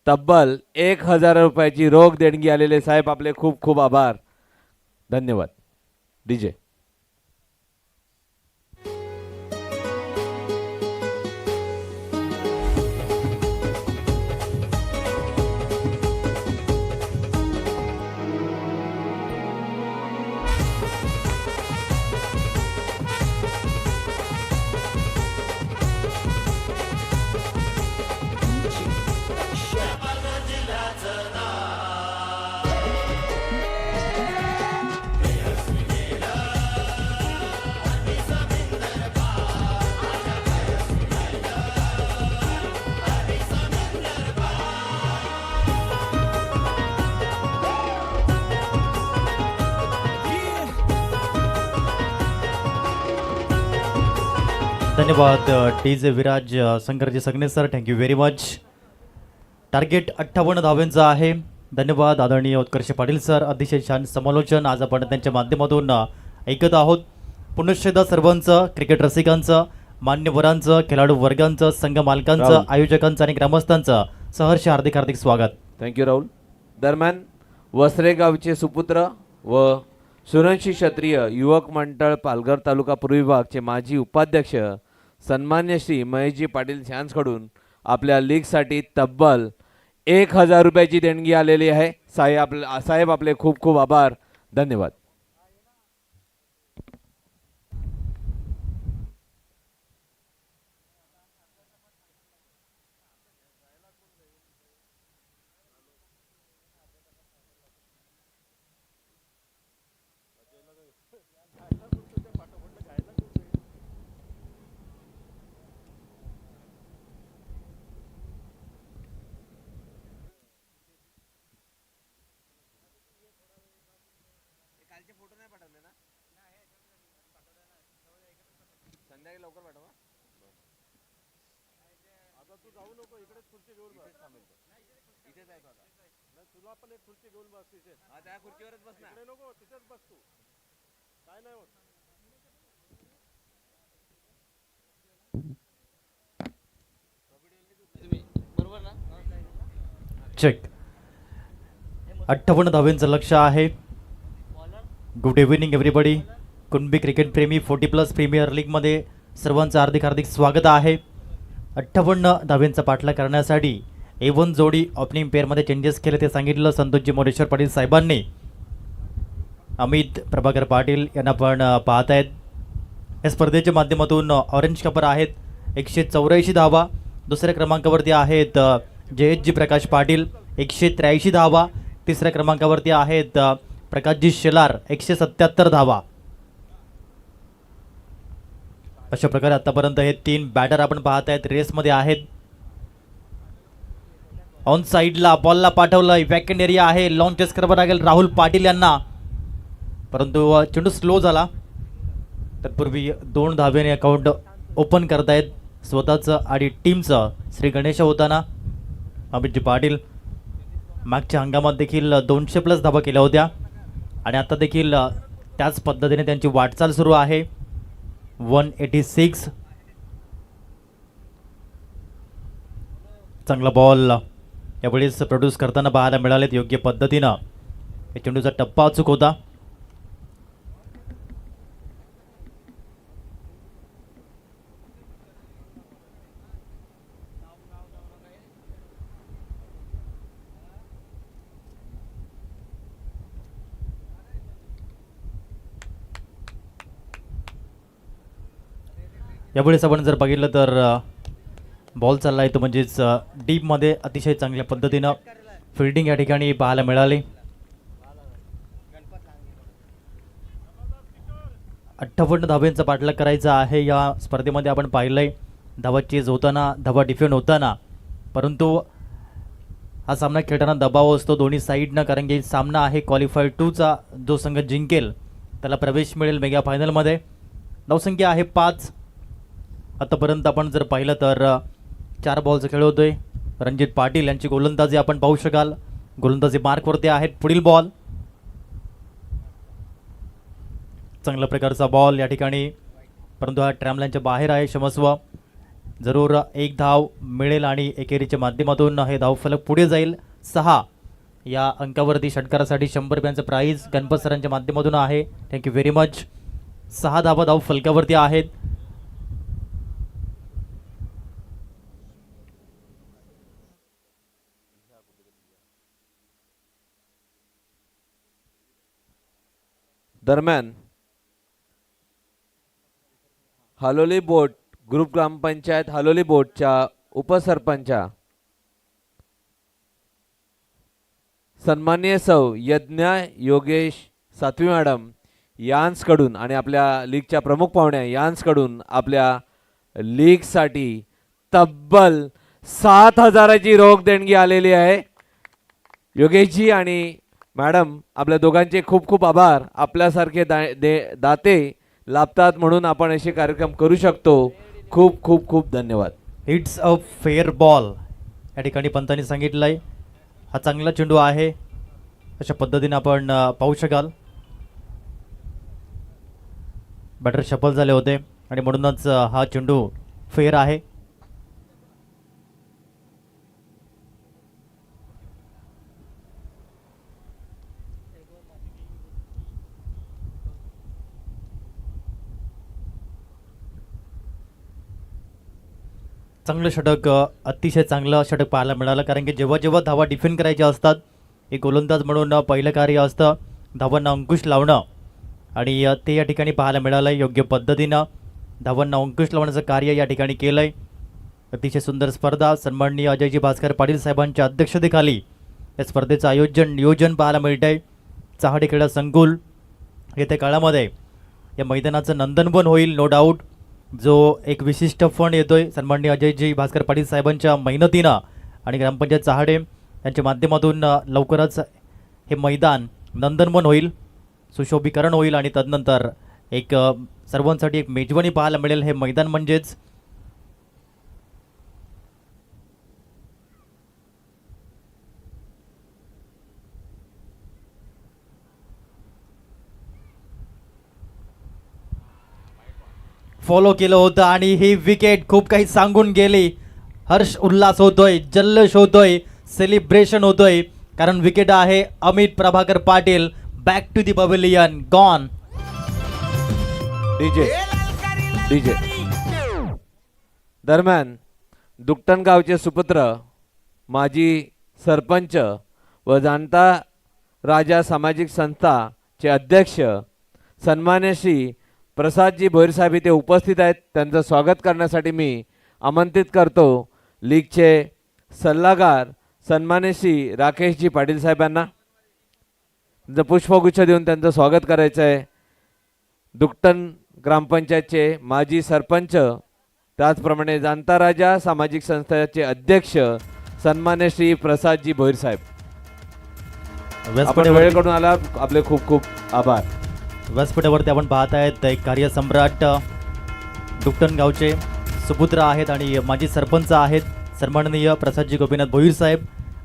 तब्बल 1000 रुपयाची रोख देणगी आलेले साहेब आपले खूप खूप आभार धन्यवाद डीजे धन्यवाद D J Viraj Shankarji Sagne sir thank you very much. Target 58 धावांचं आहे. धन्यवाद आदरणीय उत्कर्ष पाटील सर. अतिशय छान समालोचन आज आपण त्यांच्या माध्यमातून ऐकत आहोत. पुनश्चदा सर्वांचं, क्रिकेट रसिकांचं, मान्यवरांचं, खेळाडू वर्गांचं, संघ मालकांचं, राहुल. आयोजकांचं आणि ग्रामस्थांचं सहर्ष हार्दिक हार्दिक स्वागत. थँक्यू राहुल. दरम्यान वसरे गावचे सुपुत्र व सुरंशी क्षत्रिय युवक मंडळ पालघर तालुका पूर्व विभागचे माजी उपाध्यक्ष सन्मान्य श्री महेशजी पाटील यांच्याकडून आपल्या लीगसाठी तब्बल 1000 रुपयाची देणगी आलेली आहे. साहेब आपले खूप खूप आभार धन्यवाद. चेक 58 धावांचं लक्ष आहे. Good evening everybody. Kunbi cricket प्रेमी 40+ प्रीमियर लीगमध्ये सर्वांचं हार्दिक हार्दिक स्वागत आहे. 58 धावांचा पाठलाग करण्यासाठी A1 जोडी ओपनिंग पेअरमध्ये चेंजेस केले ते सांगितलं संतोषजी मोरेश्वर पाटील साहेबांनी. अमित प्रभाकर पाटील यांना पण पाहत आहेत. या स्पर्धेच्या माध्यमातून ऑरेंज कपर आहेत 184 धावा. दुसऱ्या क्रमांकावरती आहेत जयेशजी प्रकाश पाटील 183 धावा. तिसऱ्या क्रमांकावरती आहेत प्रकाशजी शेलार 177 धावा. अशा प्रकारे आतापर्यंत हे 3 बॅटर आपण पाहत आहेत रेसमध्ये आहेत. ऑन साईडला बॉलला पाठवलं. वॅकंट एरिया आहे. लॉंग चेस करावं लागेल राहुल पाटील यांना, परंतु चेंडू स्लो झाला. तत्पूर्वी 2 धावेने अकाउंट ओपन करतायत स्वतःचं आणि टीमचं श्री गणेश होताना. अमितजी पाटील मागच्या हंगामात देखील 200+ धावा केल्या होत्या आणि आता देखील त्याच पद्धतीने त्यांची वाटचाल सुरू आहे. 186 चांगला बॉल यावेळेस प्रोड्यूस करताना पाहायला मिळालेत योग्य पद्धतीनं. या चेंडूचा टप्पा अचूक होता. यावेळेस आपण जर बघितलं तर बॉल चालला आहे तो म्हणजेच डीपमध्ये अतिशय चांगल्या पद्धतीनं फिल्डिंग या ठिकाणी पाहायला मिळाली. 58 धावांचा पाठलाग करायचा आहे. या स्पर्धेमध्ये आपण पाहिलंय धावा चेज होताना, धावा डिफेंड होताना, परंतु हा सामना खेळताना दबाव असतो दोन्ही साईडनं, कारण की सामना आहे क्वालिफायर 2चा. जो संघ जिंकेल त्याला प्रवेश मिळेल मेगा फायनलमध्ये. धावसंख्या आहे 5. आतापर्यंत आपण जर पाहिलं तर 4 बॉलचा खेळ होतोय. रणजित पाटील यांची गोलंदाजी आपण पाहू शकाल. गोलंदाजी मार्कवरती आहेत. पुढील बॉल, चांगल्या प्रकारचा बॉल या ठिकाणी, परंतु हा ट्रॅमलाईनच्या बाहेर आहे. क्षमस्व. जरूर एक धाव मिळेल आणि एकेरीच्या माध्यमातून हे धावफलक पुढे जाईल. 6 या अंकावरती षटकारासाठी 100 रुपयांचं प्राईज गणपत सरांच्या माध्यमातून आहे. Thank you very much. 6 धावा धाव फलकावरती आहेत. दरम्यान हालोली बोट ग्रुप ग्रामपंचायत हालोली बोटच्या उपसरपंचा सन्माननीय सौ यज्ञा योगेश सातवी मॅडम यांसकडून आणि आपल्या लीगच्या प्रमुख पाहुण्या यांसकडून आपल्या लीगसाठी तब्बल 7,000ची रोख देणगी आलेली आहे. योगेशजी आणि मॅडम आपल्या दोघांचे खूप खूप आभार. आपल्यासारखे दाते लाभतात म्हणून आपण असे कार्यक्रम करू शकतो. खूप खूप खूप धन्यवाद. इट्स अ फेअर बॉल या ठिकाणी पंतांनी सांगितलं आहे. हा चांगला चेंडू आहे अशा पद्धतीने आपण पाहू शकाल. बॅटर शफल झाले होते आणि म्हणूनच हा चेंडू फेअर आहे. चांगलं षटक, अतिशय चांगलं षटक पाहायला मिळालं. कारण की जेव्हा जेव्हा धावा डिफेंड करायच्या असतात, एक गोलंदाज म्हणून पहिलं कार्य असतं धावांना अंकुश लावणं आणि ते या ठिकाणी पाहायला मिळालं आहे. योग्य पद्धतीनं धावांना अंकुश लावण्याचं कार्य या ठिकाणी केलं आहे. अतिशय सुंदर स्पर्धा. सन्माननीय अजयजी भास्कर पाटील साहेबांच्या अध्यक्षतेखाली या स्पर्धेचं नियोजन पाहायला मिळतं आहे. चहाडे क्रीडा संकुल येत्या काळामध्ये या मैदानाचं नंदनवन होईल नो डाऊट. जो एक विशिष्ट फंड येतोय सन्माननीय अजयजी भास्कर पाटील साहेबांच्या मेहनतीनं आणि ग्रामपंचायत चहाडे यांच्या माध्यमातून लवकरच हे मैदान नंदनवन होईल, सुशोभीकरण होईल आणि तदनंतर एक सर्वांसाठी एक मेजवानी पाहायला मिळेल. हे मैदान म्हणजेच फॉलो केलं होतं आणि ही विकेट खूप काही सांगून गेली. हर्ष उल्हास होतोय, जल्लोष होतोय, सेलिब्रेशन होतोय कारण विकेट आहे Amit Prabhakar Patil. Back to the pavilion gone. DJ दरम्यान दुकटन गावचे सुपुत्र माजी सरपंच व जाणता राजा सामाजिक संस्थाचे अध्यक्ष सन्मान्य श्री प्रसादजी भोईरसाहेब इथे उपस्थित आहेत. त्यांचं स्वागत करण्यासाठी मी आमंत्रित करतो लीगचे सल्लागार सन्मान्य श्री राकेशजी पाटील साहेबांना. त्यांचं पुष्पगुच्छ देऊन त्यांचं स्वागत करायचं आहे. दुकटन ग्रामपंचायतचे माजी सरपंच त्याचप्रमाणे जाणता राजा सामाजिक संस्थेचे अध्यक्ष सन्मान्य श्री प्रसादजी भोईरसाहेब. आपण वेळ काढून आला, आपले खूप खूप आभार. व्यासपीठावरती आपण पाहत आहेत एक कार्यसम्राट दुकटन गावचे सुपुत्र आहेत आणि माजी सरपंच आहेत सन्माननीय प्रसादजी गोपीनाथ भोईर साहेब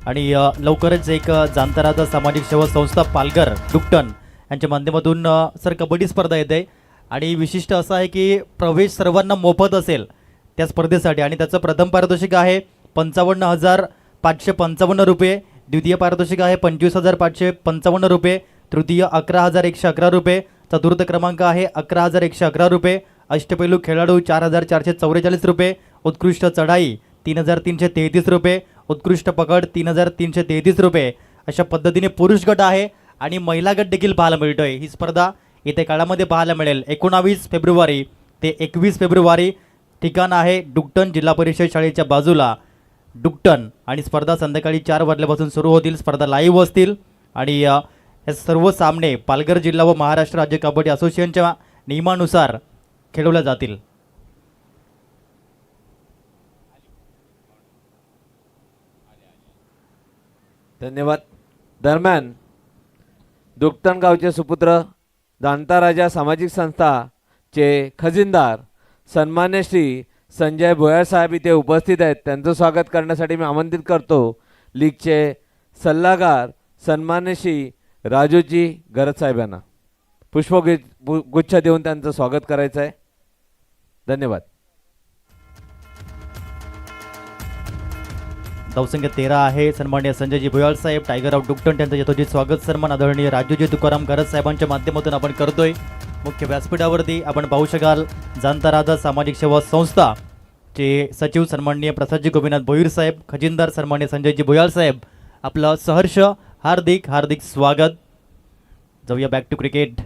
आणि लवकरच एक जाणता राजा सामाजिक सेवा संस्था पालघर दुकटन यांच्या माध्यमातून सर कबड्डी स्पर्धा येते आणि विशिष्ट असं आहे की प्रवेश सर्वांना मोफत असेल त्या स्पर्धेसाठी आणि त्याचं प्रथम पारितोषिक आहे 55,555 रुपये, द्वितीय पारितोषिक आहे 25,555 रुपये, तृतीय 11,111 रुपये, चतुर्थ क्रमांक आहे 11,111 रुपये, अष्टपैलू खेळाडू 4,444 रुपये, उत्कृष्ट चढाई 3,333 रुपये, उत्कृष्ट पकड 3,333 रुपये. अशा पद्धतीने पुरुष गट आहे आणि महिला गट देखील पाहायला मिळतोय. ही स्पर्धा येत्या काळामध्ये पाहायला मिळेल 19 फेब्रुवारी ते 21 फेब्रुवारी. ठिकाण आहे दुकटन जिल्हा परिषद शाळेच्या बाजूला दुकटन आणि स्पर्धा संध्याकाळी 4 वाजल्यापासून सुरू होतील. स्पर्धा लाईव्ह असतील आणि हे सर्व सामने पालघर जिल्हा व महाराष्ट्र राज्य कबड्डी असोसिएशनच्या नियमानुसार खेळवल्या जातील. धन्यवाद. दरम्यान दुकटन गावचे सुपुत्र जाणता राजा सामाजिक संस्थाचे खजिनदार सन्मान्य श्री संजय भोयर साहेब इथे उपस्थित आहेत. त्यांचं स्वागत करण्यासाठी मी आमंत्रित करतो लीगचे सल्लागार सन्माननीय राजूजी गरज साहेब यांना. पुष्पगुच्छ देऊन त्यांचं स्वागत करायचं आहे. धन्यवाद. धावसंख्या 13 आहे. सन्माननीय संजयजी भुयाळ साहेब, टायगर ऑफ डुकटन त्यांचं यथोचित स्वागत सन्मान आदरणीय राजूजी तुकाराम गरज साहेबांच्या माध्यमातून आपण करतोय. मुख्य व्यासपीठावरती आपण पाहू शकाल जाणता राजा सामाजिक सेवा संस्था चे सचिव सन्माननीय प्रसादजी गोपीनाथ भोईर साहेब, खजिनदार सन्माननीय संजयजी भुयाळ साहेब, आपलं सहर्ष हार्दिक हार्दिक स्वागत. जाऊया बॅक टू क्रिकेट.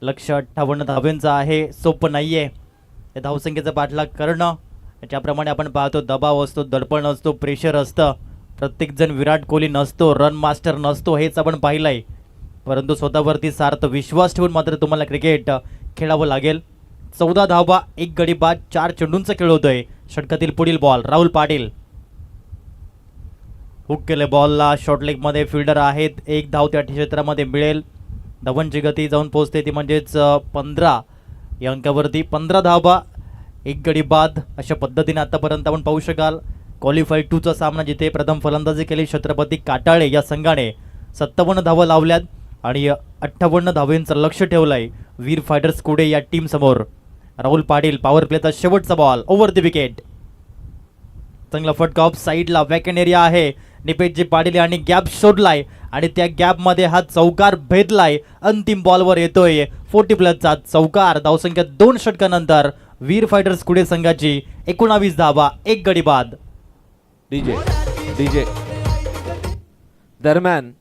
लक्ष्य 58 धावेंचं आहे. सोपं नाही आहे या धावसंख्येचा पाठलाग करणं. ज्याप्रमाणे आपण पाहतो दबाव असतो, दडपण असतो, प्रेशर असतं. प्रत्येकजण विराट कोहली नसतो, रन मास्टर नसतो, हेच आपण पाहिलं आहे. परंतु स्वतःवरती सार्थ विश्वास ठेवून मात्र तुम्हाला क्रिकेट खेळावं लागेल. 14 धावा, 1 गडी बाद, 4 चेंडूंचा खेळ होतोय. षटकातील पुढील बॉल राहुल पाटील. हुक केले बॉलला. शॉर्ट लेगमध्ये फिल्डर आहेत. 1 धाव त्या क्षेत्रामध्ये मिळेल. धावांची गती जाऊन पोहोचते ती म्हणजेच 15 या अंकावरती. 15 धावा, 1 गडी बाद अशा पद्धतीने आतापर्यंत आपण पाहू शकाल. क्वालिफाय 2चा सामना जिथे प्रथम फलंदाजी केली छत्रपती काटाळे या संघाने 57 धावा लावल्यात आणि 58 धावेंचं लक्ष ठेवलंय वीर फायटर्स कुडे या टीम समोर. राहुल पाटील पॉवर प्लेचा शेवटचा बॉल ओव्हर द विकेट. चांगला फटका ऑफ साईडला. वॅकन एरिया आहे. निपेशजी पाटील यांनी गॅप शोधलाय आणि त्या गॅपमध्ये हा चौकार भेदलाय. अंतिम बॉलवर येतोय 40+चा चौकार. धावसंख्या 2 षटकानंतर वीर फायटर्स कुडे संघाची 19 धावा, 1 गडी बाद. डीजे दरम्यान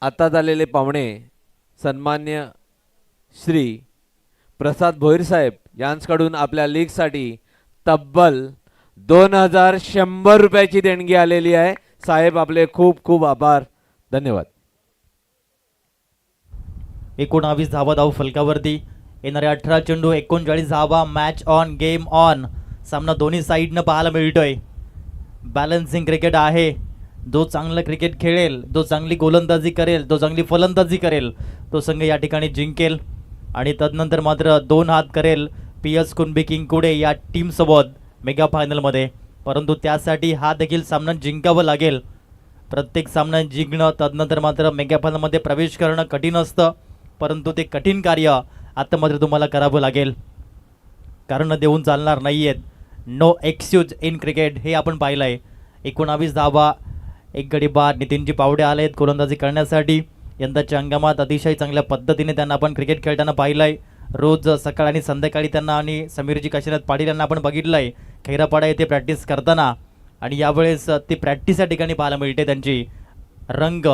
आता झालेले पाहुणे सन्मान्य श्री प्रसाद भोईर साहेब यांच्याकडून आपल्या लीगसाठी तब्बल 2100 रुपयाची देणगी आलेली आहे. साहेब आपले खूप खूप आभार. धन्यवाद. 19 धावा धाव फलकावरती. येणारे 18 चेंडू, 39 धावा. Match on, game on. सामना दोन्ही साईडनं पाहायला मिळतोय. बॅलन्सिंग क्रिकेट आहे. जो चांगलं क्रिकेट खेळेल, जो चांगली गोलंदाजी करेल, जो चांगली फलंदाजी करेल, तो संघ या ठिकाणी जिंकेल. आणि तदनंतर मात्र 2 हात करेल PS कुणबी किंग कुडे या टीमसोबत मेगा फायनलमध्ये. परंतु त्यासाठी हा देखील सामना जिंकावं लागेल. प्रत्येक सामना जिंकणं, तदनंतर मात्र मेगा फायनलमध्ये प्रवेश करणं कठीण असतं. परंतु ते कठीण कार्य आता मात्र तुम्हाला करावं लागेल. कारण देऊन चालणार नाही आहेत. नो एक्सक्यूज इन क्रिकेट हे आपण पाहिलं आहे. 19 धावा, 1 गडी बाद. नितीनजी पावडे आलेत गोलंदाजी करण्यासाठी. यंदाच्या हंगामात अतिशय चांगल्या पद्धतीने त्यांना आपण क्रिकेट खेळताना पाहिलं आहे. रोज सकाळ आणि संध्याकाळी त्यांना आणि समीरजी काशीनाथ पाटील यांना आपण बघितलं आहे खैरापाडा येथे प्रॅक्टिस करताना. आणि यावेळेस ती प्रॅक्टिस या ठिकाणी पाहायला मिळते. त्यांची रंग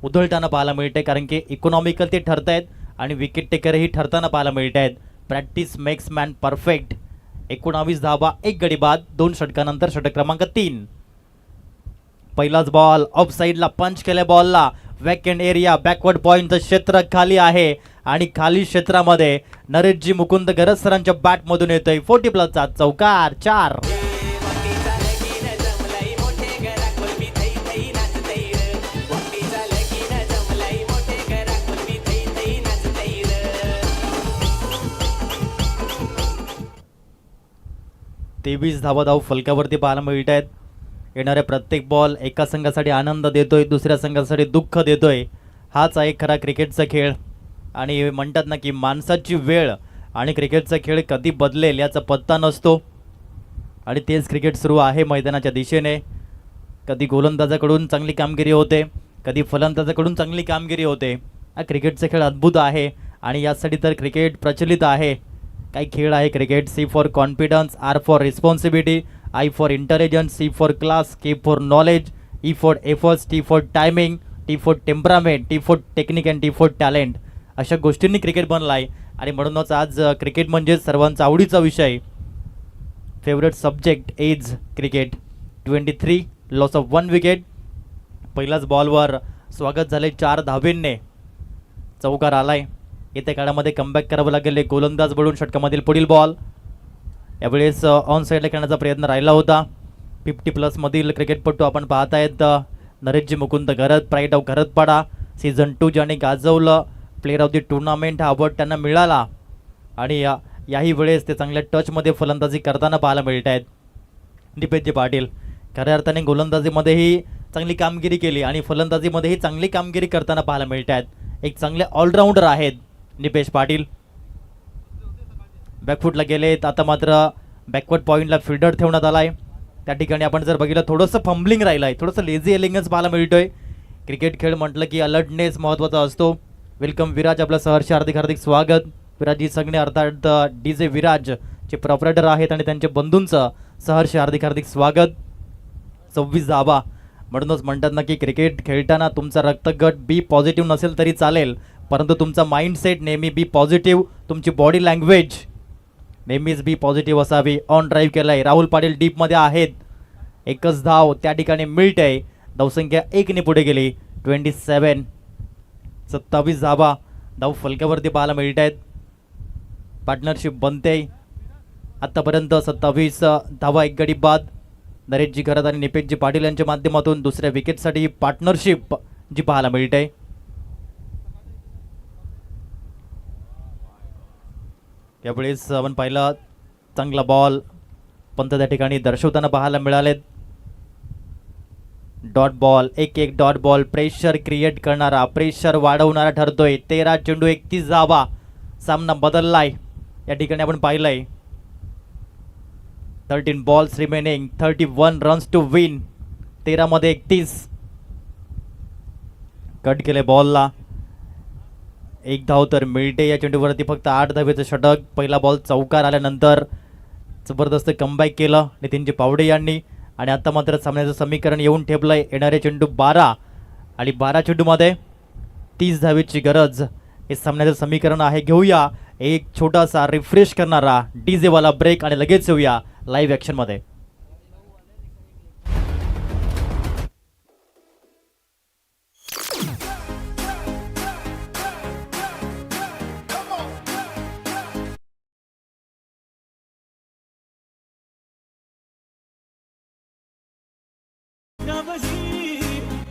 उधळताना पाहायला मिळते. कारण की इकॉनॉमिकल ते ठरत आहेत आणि विकेट टेकरही ठरताना पाहायला मिळत आहेत. Practice makes man perfect. 19 धावा, 1 गडी बाद. 2 षटकानंतर षटक क्रमांक 3. पहिलाच बॉल ऑफ साईडला. पंच केल्या बॉलला. वॅकंट एरिया, बॅकवर्ड पॉईंटचं क्षेत्र खाली आहे आणि खाली क्षेत्रामध्ये नरेशजी मुकुंद गरज सरांच्या बॅटमधून येतोय 40+चा चौकार. 4. तेवीस धावा धाव फलकावरती पाहायला मिळत आहेत. येणारे प्रत्येक बॉल एका संघासाठी आनंद देतोय, दुसऱ्या संघासाठी दुःख देतोय. हाच आहे खरा क्रिकेटचा खेळ. आणि म्हणतात ना की माणसाची वेळ आणि क्रिकेटचा खेळ कधी बदलेल याचा पत्ता नसतो. आणि तेच क्रिकेट सुरू आहे मैदानाच्या दिशेने. कधी गोलंदाजाकडून चांगली कामगिरी होते, कधी फलंदाजाकडून चांगली कामगिरी होते. हा क्रिकेटचा खेळ अद्भुत आहे आणि यासाठी तर क्रिकेट प्रचलित आहे. काही खेळ आहे cricket. C for confidence, R for responsibility, I for intelligence, C for class, K for knowledge, E for efforts, T for timing, T for temperament, T for technique and T for talent. अशा गोष्टींनी cricket बनला आहे. आणि म्हणूनच आज cricket म्हणजे सर्वांचा आवडीचा विषय. Favourite subject is cricket. 23 loss of 1 wicket. पहिल्याच बॉलवर स्वागत झाले 4 धावेंनी. चौकार आलाय. येत्या काळामध्ये कमबॅक करावं लागेल. एक गोलंदाज बनून षटकामधील पुढील बॉल. यावेळेस ऑन साईडला खेळण्याचा प्रयत्न राहिला होता. 50+ मधील क्रिकेटपटू आपण पाहत आहेत. नरेशजी मुकुंद गरज, प्राईड ऑफ गरजपाडा. सीझन 2 ज्याने गाजवलं. प्लेअर ऑफ द टुर्नामेंट हा अवॉर्ड त्यांना मिळाला. आणि याही वेळेस ते चांगल्या टचमध्ये फलंदाजी करताना पाहायला मिळत आहेत. निपेशजी पाटील खऱ्या अर्थाने गोलंदाजीमध्येही चांगली कामगिरी केली आणि फलंदाजीमध्येही चांगली कामगिरी करताना पाहायला मिळत आहेत. एक चांगले ऑलराऊंडर आहेत निपेश पाटील. बॅकफुटला गेलेत, आता मात्र बॅकवर्ड पॉईंटला फिल्डर ठेवण्यात आलाय. त्या ठिकाणी आपण जर बघितलं थोडंसं फंबलिंग राहिलं आहे, थोडंसं लेझी एलिंगच पाहायला मिळतोय. क्रिकेट खेळ म्हटलं की अलर्टनेस महत्त्वाचा असतो. वेलकम विराज, आपलं सहर्ष हार्दिक हार्दिक स्वागत. विराजी सगणे अर्थात DJ विराज चे प्रोपरायटर आहेत आणि त्यांच्या बंधूंचं सहर्ष हार्दिक हार्दिक स्वागत. 26 धावा, म्हणूनच म्हणतात ना की क्रिकेट खेळताना तुमचा रक्तगट बी पॉझिटिव्ह नसेल तरी चालेल, परंतु तुमचा माइंडसेट नेहमी बी पॉझिटिव्ह, तुमची बॉडी लँग्वेज नेहमीच बी पॉझिटिव्ह असावी. ऑन ड्राईव्ह केलाय, राहुल पाटील डीपमध्ये आहेत. एकच धाव त्या ठिकाणी मिळते. धावसंख्या 1 ने पुढे गेली. 27, 27 धावा धाव फलक्यावरती पाहायला मिळत आहेत. पार्टनरशिप बनते. आत्तापर्यंत 27 धावा, 1 गडी बाद. नरेशजी खरत आणि निपेशजी पाटील यांच्या माध्यमातून दुसऱ्या विकेटसाठी पार्टनरशिप जी पाहायला मिळते. यावेळेस आपण पाहिलं चांगला बॉल पंत त्या ठिकाणी दर्शवताना पाहायला मिळालेत. Dot ball, 1-1 dot ball, pressure create करणारा, प्रेशर वाढवणारा ठरतोय. 13 चेंडू 31 धावा, सामना बदललाय. या ठिकाणी आपण पाहिलंय 13 balls remaining, 31 runs to win. 13 मध्ये 31 कट केले बॉलला. 1 धाव तर मिळते या चेंडूवरती. फक्त 8 धावेचं षटक. पहिला बॉल चौकार आल्यानंतर जबरदस्त कमबॅक केलं नितीनजी पावडे यांनी आणि आता मात्र सामन्याचं समीकरण येऊन ठेपलंय. येणारे चेंडू 12 आणि 12 चेंडूमध्ये 30 धावेची गरज हे सामन्याचं समीकरण आहे. घेऊया एक छोटासा रिफ्रेश करणारा DJ वाला ब्रेक आणि लगेच येऊया लाईव्ह ॲक्शनमध्ये.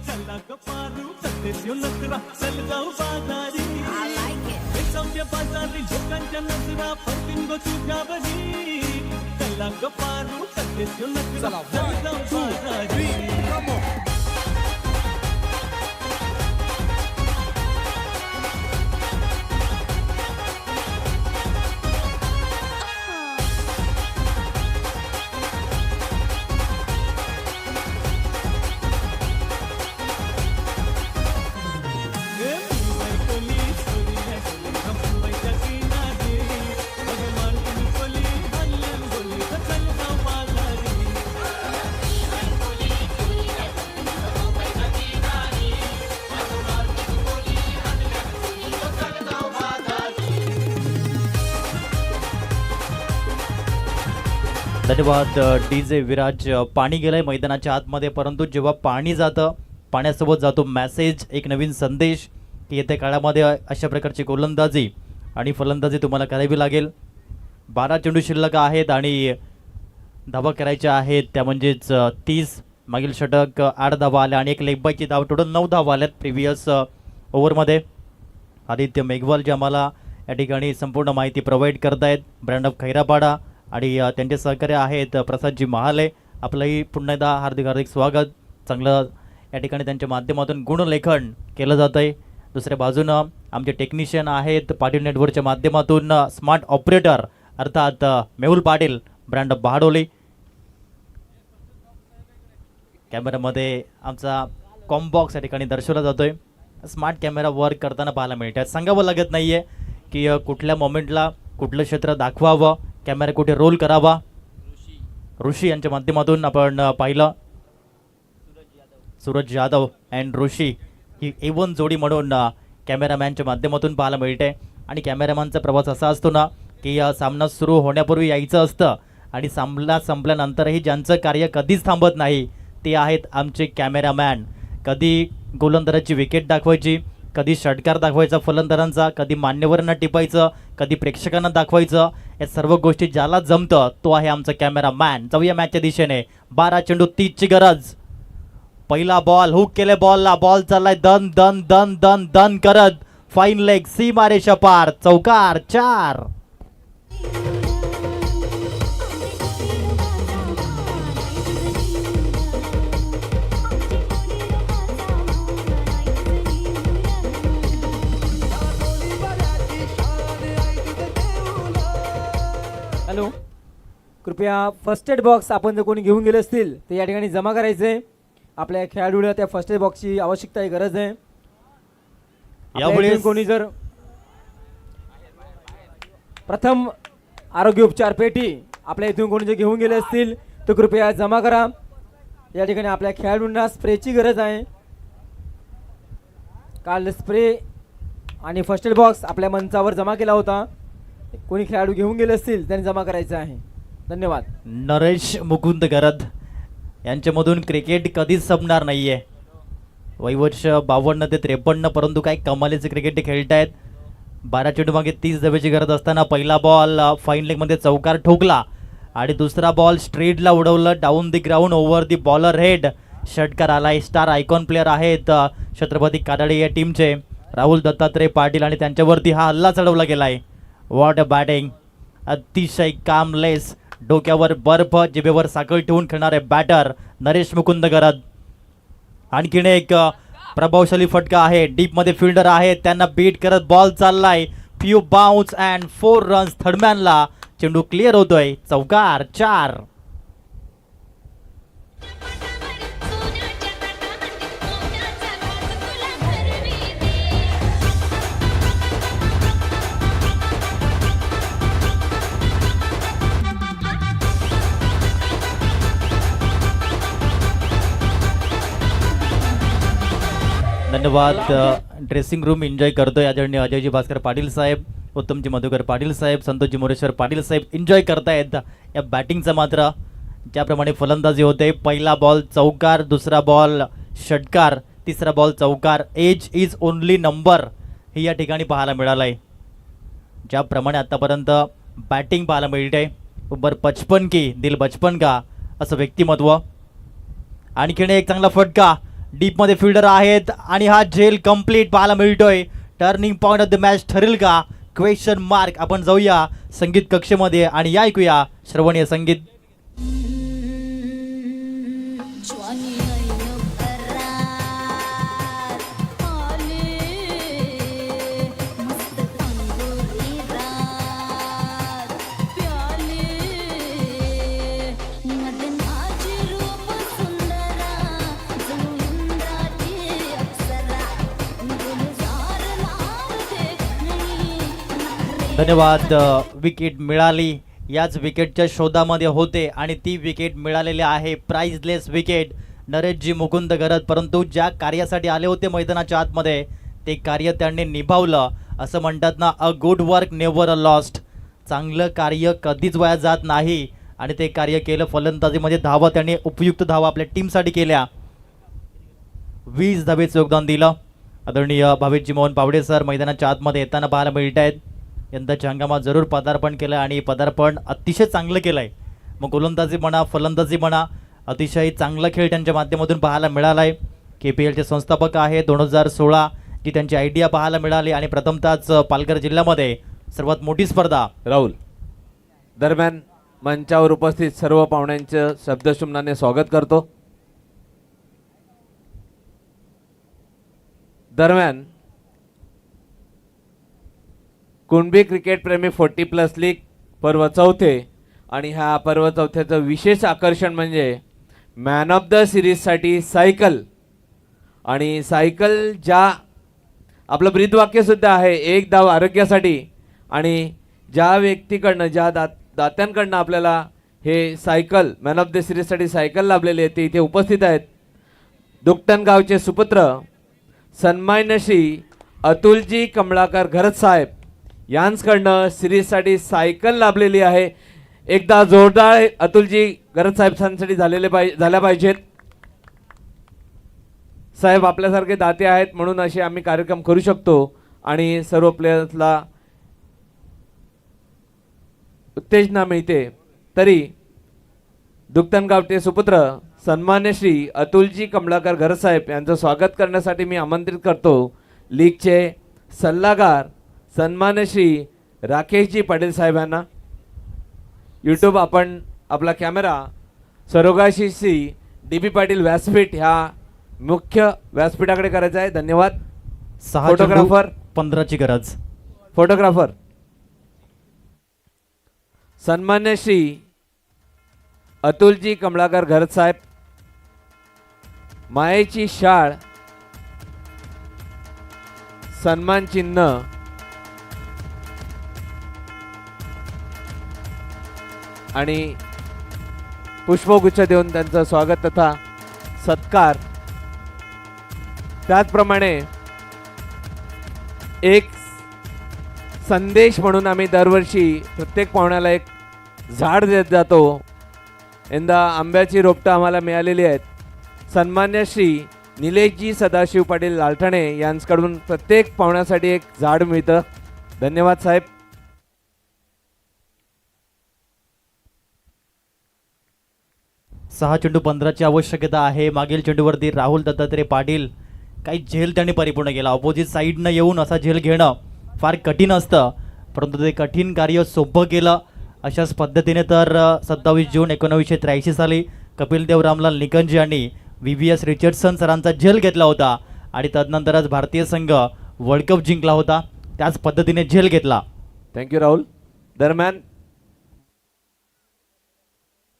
चला गपारू सत्तेस्यो नसरा चल जाऊ बाजारी. बाजारी लोकांच्या नजरा फटिंग तुझ्या बजी. चला गपारू सत्तेस्यो नसरा चल जाऊ बाजारी. धन्यवाद DJ विराज. पाणी गेलंय मैदानाच्या आतमध्ये, परंतु जेव्हा पाणी जातं पाण्यासोबत जातो मेसेज, एक नवीन संदेश की येत्या काळामध्ये अशा प्रकारची गोलंदाजी आणि फलंदाजी तुम्हाला करावी लागेल. 12 चेंडू शिल्लक आहेत आणि धावा करायच्या आहेत त्या म्हणजेच 30. मागील षटक 8 धावा आल्या आणि एक लेगबायची धाव, टोटल 9 धावा आल्यात प्रिव्हियस ओव्हरमध्ये. आदित्य मेघवाल जे आम्हाला या ठिकाणी संपूर्ण माहिती प्रोव्हाइड करतायत. ब्रँड ऑफ खैरापाडा आणि त्यांचे सहकार्य आहेत प्रसादजी महाले. आपलंही पुन्हा एकदा हार्दिक हार्दिक स्वागत. चांगलं या ठिकाणी त्यांच्या माध्यमातून गुणलेखन केलं जातं आहे. दुसऱ्या बाजूनं आमचे टेक्निशियन आहेत पाटील नेटवर्कच्या माध्यमातून स्मार्ट ऑपरेटर अर्थात मेहुल पाटील ब्रँड ऑफ बहाडोली. कॅमेरामध्ये आमचा कॉम्बॉक्स या ठिकाणी दर्शवला जातोय. स्मार्ट कॅमेरा वर्क करताना पाहायला मिळतात. सांगावं लागत नाही आहे की कुठल्या मोमेंटला कुठलं क्षेत्र दाखवावं, कॅमेरा कुठे रोल करावा. ऋषी यांच्या माध्यमातून आपण पाहिलं Suraj Yadav and Rishi he A1 जोडी म्हणून कॅमेरामॅनच्या माध्यमातून पाहायला मिळते. आणि कॅमेरामॅनचा प्रवास असा असतो ना की सामना सुरू होण्यापूर्वी यायचं असतं आणि सामना संपल्यानंतरही ज्यांचं कार्य कधीच थांबत नाही ते आहेत आमचे कॅमेरामॅन. कधी गोलंदाजाची विकेट दाखवायची, कधी षटकार दाखवायचा फलंदाजांचा, कधी मान्यवरांना टिपायचं, कधी प्रेक्षकांना दाखवायचं. या सर्व गोष्टी ज्याला जमतं तो आहे आमचा कॅमेरामॅन. जाऊया मॅचच्या दिशेने. 12 चेंडू 30ची गरज. पहिला बॉल हुक केले बॉलला. बॉल चाललाय दन दन दन दन दन करत. फाईन लेग सीमारेषा पार. चौकार 4. हॅलो, कृपया फर्स्ट एड बॉक्स आपण जर कोणी घेऊन गेले असतील तर या ठिकाणी जमा करायचे. आपल्या खेळाडूला त्या फर्स्ट एड बॉक्सची आवश्यकता आहे, गरज आहे. आपल्या यावेळेस- इथून कोणी जर प्रथम आरोग्य उपचार पेटी आपल्या इथून कोणी जर घेऊन गेले असतील तर कृपया जमा करा. या ठिकाणी आपल्या खेळाडूंना स्प्रेची गरज आहे. काल स्प्रे आणि फर्स्ट एड बॉक्स आपल्या मंचावर जमा केला होता. कोणी खेळाडू घेऊन गेले असतील त्यांनी जमा करायचं आहे. धन्यवाद. नरेश मुकुंद गरद यांच्यामधून क्रिकेट कधीच संपणार नाहीये. वयवर्ष 52 ते 53, परंतु काय कमालीचे क्रिकेट ते खेळतायत. 12 चेंडू मागे 30 धावेची गरज असताना पहिला बॉल फाईन लेगमध्ये चौकार ठोकला आणि दुसरा बॉल स्ट्रेटला उडवलं down the ground over the bowler head. षटकार आलाय. स्टार आयकॉन प्लेअर आहेत छत्रपती कादाडे या टीमचे राहुल दत्तात्रय पाटील आणि त्यांच्यावरती हा हल्ला चढवला गेलाय. What a batting. अतिशय कामलेस, डोक्यावर बर्फ, जिभेवर साखळ ठेवून खेळणारे बॅटर नरेश मुकुंद गरद. आणखीन एक प्रभावशाली फटका आहे. डीपमध्ये फिल्डर आहे, त्यांना बीट करत बॉल चाललाय. Few bounce and 4 runs. थर्डमॅनला चेंडू क्लिअर होतोय. चौकार 4. धन्यवाद. ड्रेसिंग रूम एन्जॉय करतोय आदरणीय अजयजी भास्कर पाटील साहेब, उत्तमजी मधुकर पाटील साहेब, संतोषजी मोरेश्वर पाटील साहेब एन्जॉय करतायत या बॅटिंगचा. मात्र ज्याप्रमाणे फलंदाजी होते, पहिला बॉल चौकार, दुसरा बॉल षटकार, तिसरा बॉल चौकार. एज इज ओनली नंबर हे या ठिकाणी पाहायला मिळालं आहे. ज्याप्रमाणे आतापर्यंत बॅटिंग पाहायला मिळते, उबर 55 की दिल बचपन का असं व्यक्तिमत्व. आणखीन एक चांगला फटका. डीपमध्ये फिल्डर आहेत आणि हा झेल कंप्लीट पाहायला मिळतोय. Turning point of the match ठरेल का? Question mark. आपण जाऊया संगीत कक्षेमध्ये आणि या ऐकूया श्रवणीय संगीत. धन्यवाद. विकेट मिळाली. याच विकेटच्या शोधामध्ये होते आणि ती विकेट मिळालेली आहे. Priceless wicket Nareshji Mukund Garad. परंतु ज्या कार्यासाठी आले होते मैदानाच्या आतमध्ये ते कार्य त्यांनी निभावलं. असं म्हणतात ना, a good work never a lost. चांगलं कार्य कधीच वाया जात नाही आणि ते कार्य केलं. फलंदाजीमध्ये धावा त्यांनी उपयुक्त धावा आपल्या टीमसाठी केल्या. 20 धावेचं योगदान दिलं. आदरणीय भावेशजी मोहन पावडे सर मैदानाच्या आतमध्ये येताना पाहायला मिळत आहेत. यंदाच्या हंगामात जरूर पदार्पण केलं आणि पदार्पण अतिशय चांगलं केलं आहे. मग गोलंदाजी म्हणा, फलंदाजी म्हणा, अतिशय चांगला खेळ त्यांच्या माध्यमातून पाहायला मिळाला आहे. KPLचे संस्थापक आहे. 2016 जी त्यांची आयडिया पाहायला मिळाली आणि प्रथमतःच पालघर जिल्ह्यामध्ये सर्वात मोठी स्पर्धा. राहुल, दरम्यान मंचावर उपस्थित सर्व पाहुण्यांचं शब्दशुमनाने स्वागत करतो. दरम्यान कुणबी क्रिकेट प्रेमी 40+ लीग पर्व 4 आणि ह्या पर्व 4चं विशेष आकर्षण म्हणजे मॅन ऑफ द सिरीजसाठी सायकल. आणि सायकल ज्या आपलं ब्रीदवाक्य सुद्धा आहे, एक धाव आरोग्यासाठी. आणि ज्या व्यक्तीकडनं, ज्या दात्यांकडनं आपल्याला हे सायकल मॅन ऑफ द सिरीजसाठी सायकल लाभलेली आहे ते इथे उपस्थित आहेत. दुकटन गावचे सुपुत्र सन्मान्य श्री अतुलजी कमळाकर घरत साहेब यांच्याकडनं सिरीजसाठी सायकल लाभलेली आहे. एकदा जोरदार अतुलजी घरत साहेबांसाठी झाल्या पाहिजेत. साहेब आपल्यासारखे दाते आहेत म्हणून असे आम्ही कार्यक्रम करू शकतो आणि सर्व प्लेयर्सला उत्तेजना मिळते. तरी दुकटनगावचे सुपुत्र सन्मान्य श्री अतुलजी कमळाकर घरत साहेब यांचं स्वागत करण्यासाठी मी आमंत्रित करतो लीगचे सल्लागार सन्मान्य श्री राकेशजी पाटील साहेब यांना. यूट्यूब आपण आपला कॅमेरा सरोगाशी DB पाटील व्यासपीठ ह्या मुख्य व्यासपीठाकडे करायचा आहे. धन्यवाद. 6 फोटोग्राफर. 15ची गरज. फोटोग्राफर सन्मान्य श्री अतुलजी कमलाकर घरत साहेब, मायेची शाळ सन्मान चिन्ह आणि पुष्पगुच्छ देऊन त्यांचं स्वागत तथा सत्कार. त्याचप्रमाणे एक संदेश म्हणून आम्ही दरवर्षी प्रत्येक पाहुण्याला एक झाड देत जातो. यंदा आंब्याची रोपटं आम्हाला मिळालेली आहेत. सन्मान्य श्री निलेशजी सदाशिव पाटील लालठाणे यांच्याकडून प्रत्येक पाहुण्यासाठी एक झाड मिळतं. धन्यवाद साहेब. सहा चेंडू 15ची आवश्यकता आहे. मागील चेंडूवरती राहुल दत्तात्रय पाटील काही झेल त्यांनी परिपूर्ण केला. ऑपोजिट साईडनं येऊन असा झेल घेणं फार कठीण असतं, परंतु ते कठीण कार्य सोपं केलं. अशाच पद्धतीने तर 27 जून 1983 साली कपिल देव रामलाल निकंज यांनी VVS रिचर्डसन सरांचा झेल घेतला होता आणि तदनंतरच भारतीय संघ वर्ल्ड कप जिंकला होता. त्याच पद्धतीने झेल घेतला. थँक्यू राहुल. दरम्यान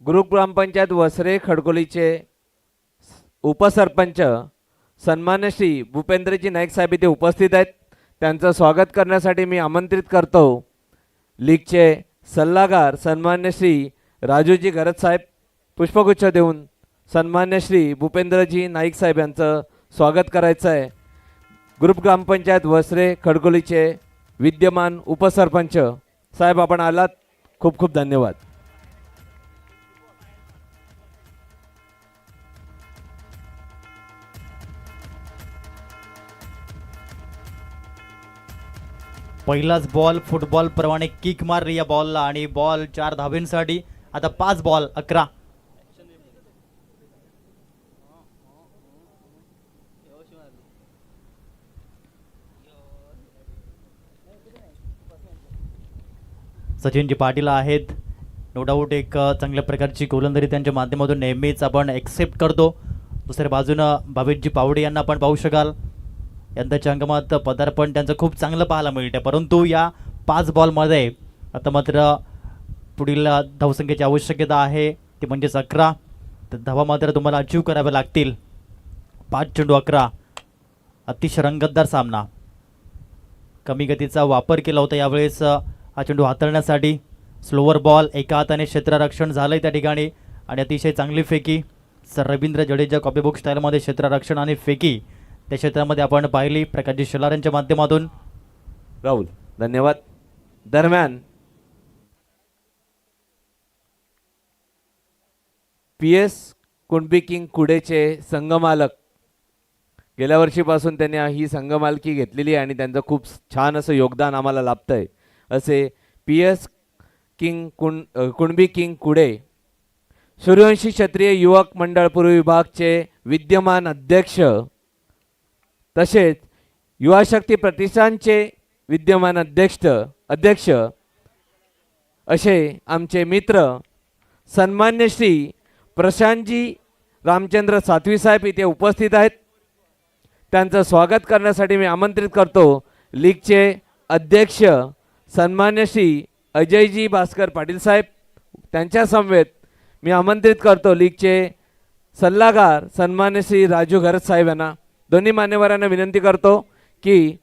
ग्रुप ग्रामपंचायत वसरे खडकोलीचे उपसरपंच सन्मान्य श्री भूपेंद्रजी नाईक साहेब इथे उपस्थित आहेत. त्यांचं स्वागत करण्यासाठी मी आमंत्रित करतो लीगचे सल्लागार सन्मान्य श्री राजूजी घरत साहेब. पुष्पगुच्छ देऊन सन्मान्य श्री भूपेंद्रजी नाईक साहेब यांचं स्वागत करायचं आहे. ग्रुप ग्रामपंचायत वसरे खडकोलीचे विद्यमान उपसरपंच साहेब, आपण आलात, खूप खूप धन्यवाद. पहिलाच बॉल फुटबॉल प्रमाणे किक मारली या बॉलला आणि बॉल 4 धावेंसाठी. आता 5 बॉल 11. सचिनजी पाटील आहेत. नो डाऊट एक चांगल्या प्रकारची गोलंदाजी त्यांच्या माध्यमातून नेहमीच आपण एक्सेप्ट करतो. दुसऱ्या बाजूनं भावेशजी पावडे यांना आपण पाहू शकाल. यंदाच्या अंगमात पदार्पण त्यांचं खूप चांगलं पाहायला मिळते, परंतु या 5 बॉलमध्ये आता मात्र पुढील धावसंख्येची आवश्यकता आहे, ती म्हणजेच 11. तर धावा मात्र तुम्हाला अचीव कराव्या लागतील. 5 चेंडू 11. अतिशय रंगतदार सामना. कमी गतीचा वापर केला होता यावेळेस हा चेंडू हाताळण्यासाठी. स्लोवर बॉल एका हाताने क्षेत्ररक्षण झालंय त्या ठिकाणी आणि अतिशय चांगली फेकी. सर रवींद्र जडेजा कॉपीबुक स्टाईलमध्ये क्षेत्ररक्षण आणि फेकी त्या क्षेत्रामध्ये आपण पाहिली प्रकाशजी शेलार यांच्या माध्यमातून. राहुल धन्यवाद. दरम्यान PS कुणबी किंग कुडेचे संघमालक, गेल्या वर्षीपासून त्यांनी ही संघमालकी घेतलेली आहे आणि त्यांचं खूप छान असं योगदान आम्हाला लाभतंय. असे PS कुणबी किंग कुडे सूर्यवंशी क्षत्रिय युवक मंडळ पूर्व विभागचे विद्यमान अध्यक्ष तसेच युवाशक्ती प्रतिष्ठानचे विद्यमान अध्यक्ष असे आमचे मित्र सन्मान्य श्री प्रशांतजी रामचंद्र सातवी साहेब इथे उपस्थित आहेत. त्यांचं स्वागत करण्यासाठी मी आमंत्रित करतो लीगचे अध्यक्ष सन्मान्य श्री अजयजी भास्कर पाटील साहेब. त्यांच्या समवेत मी आमंत्रित करतो लीगचे सल्लागार सन्मान्य श्री राजू घरत साहेब यांना. दोन्ही मान्यवरांना विनंती करतो की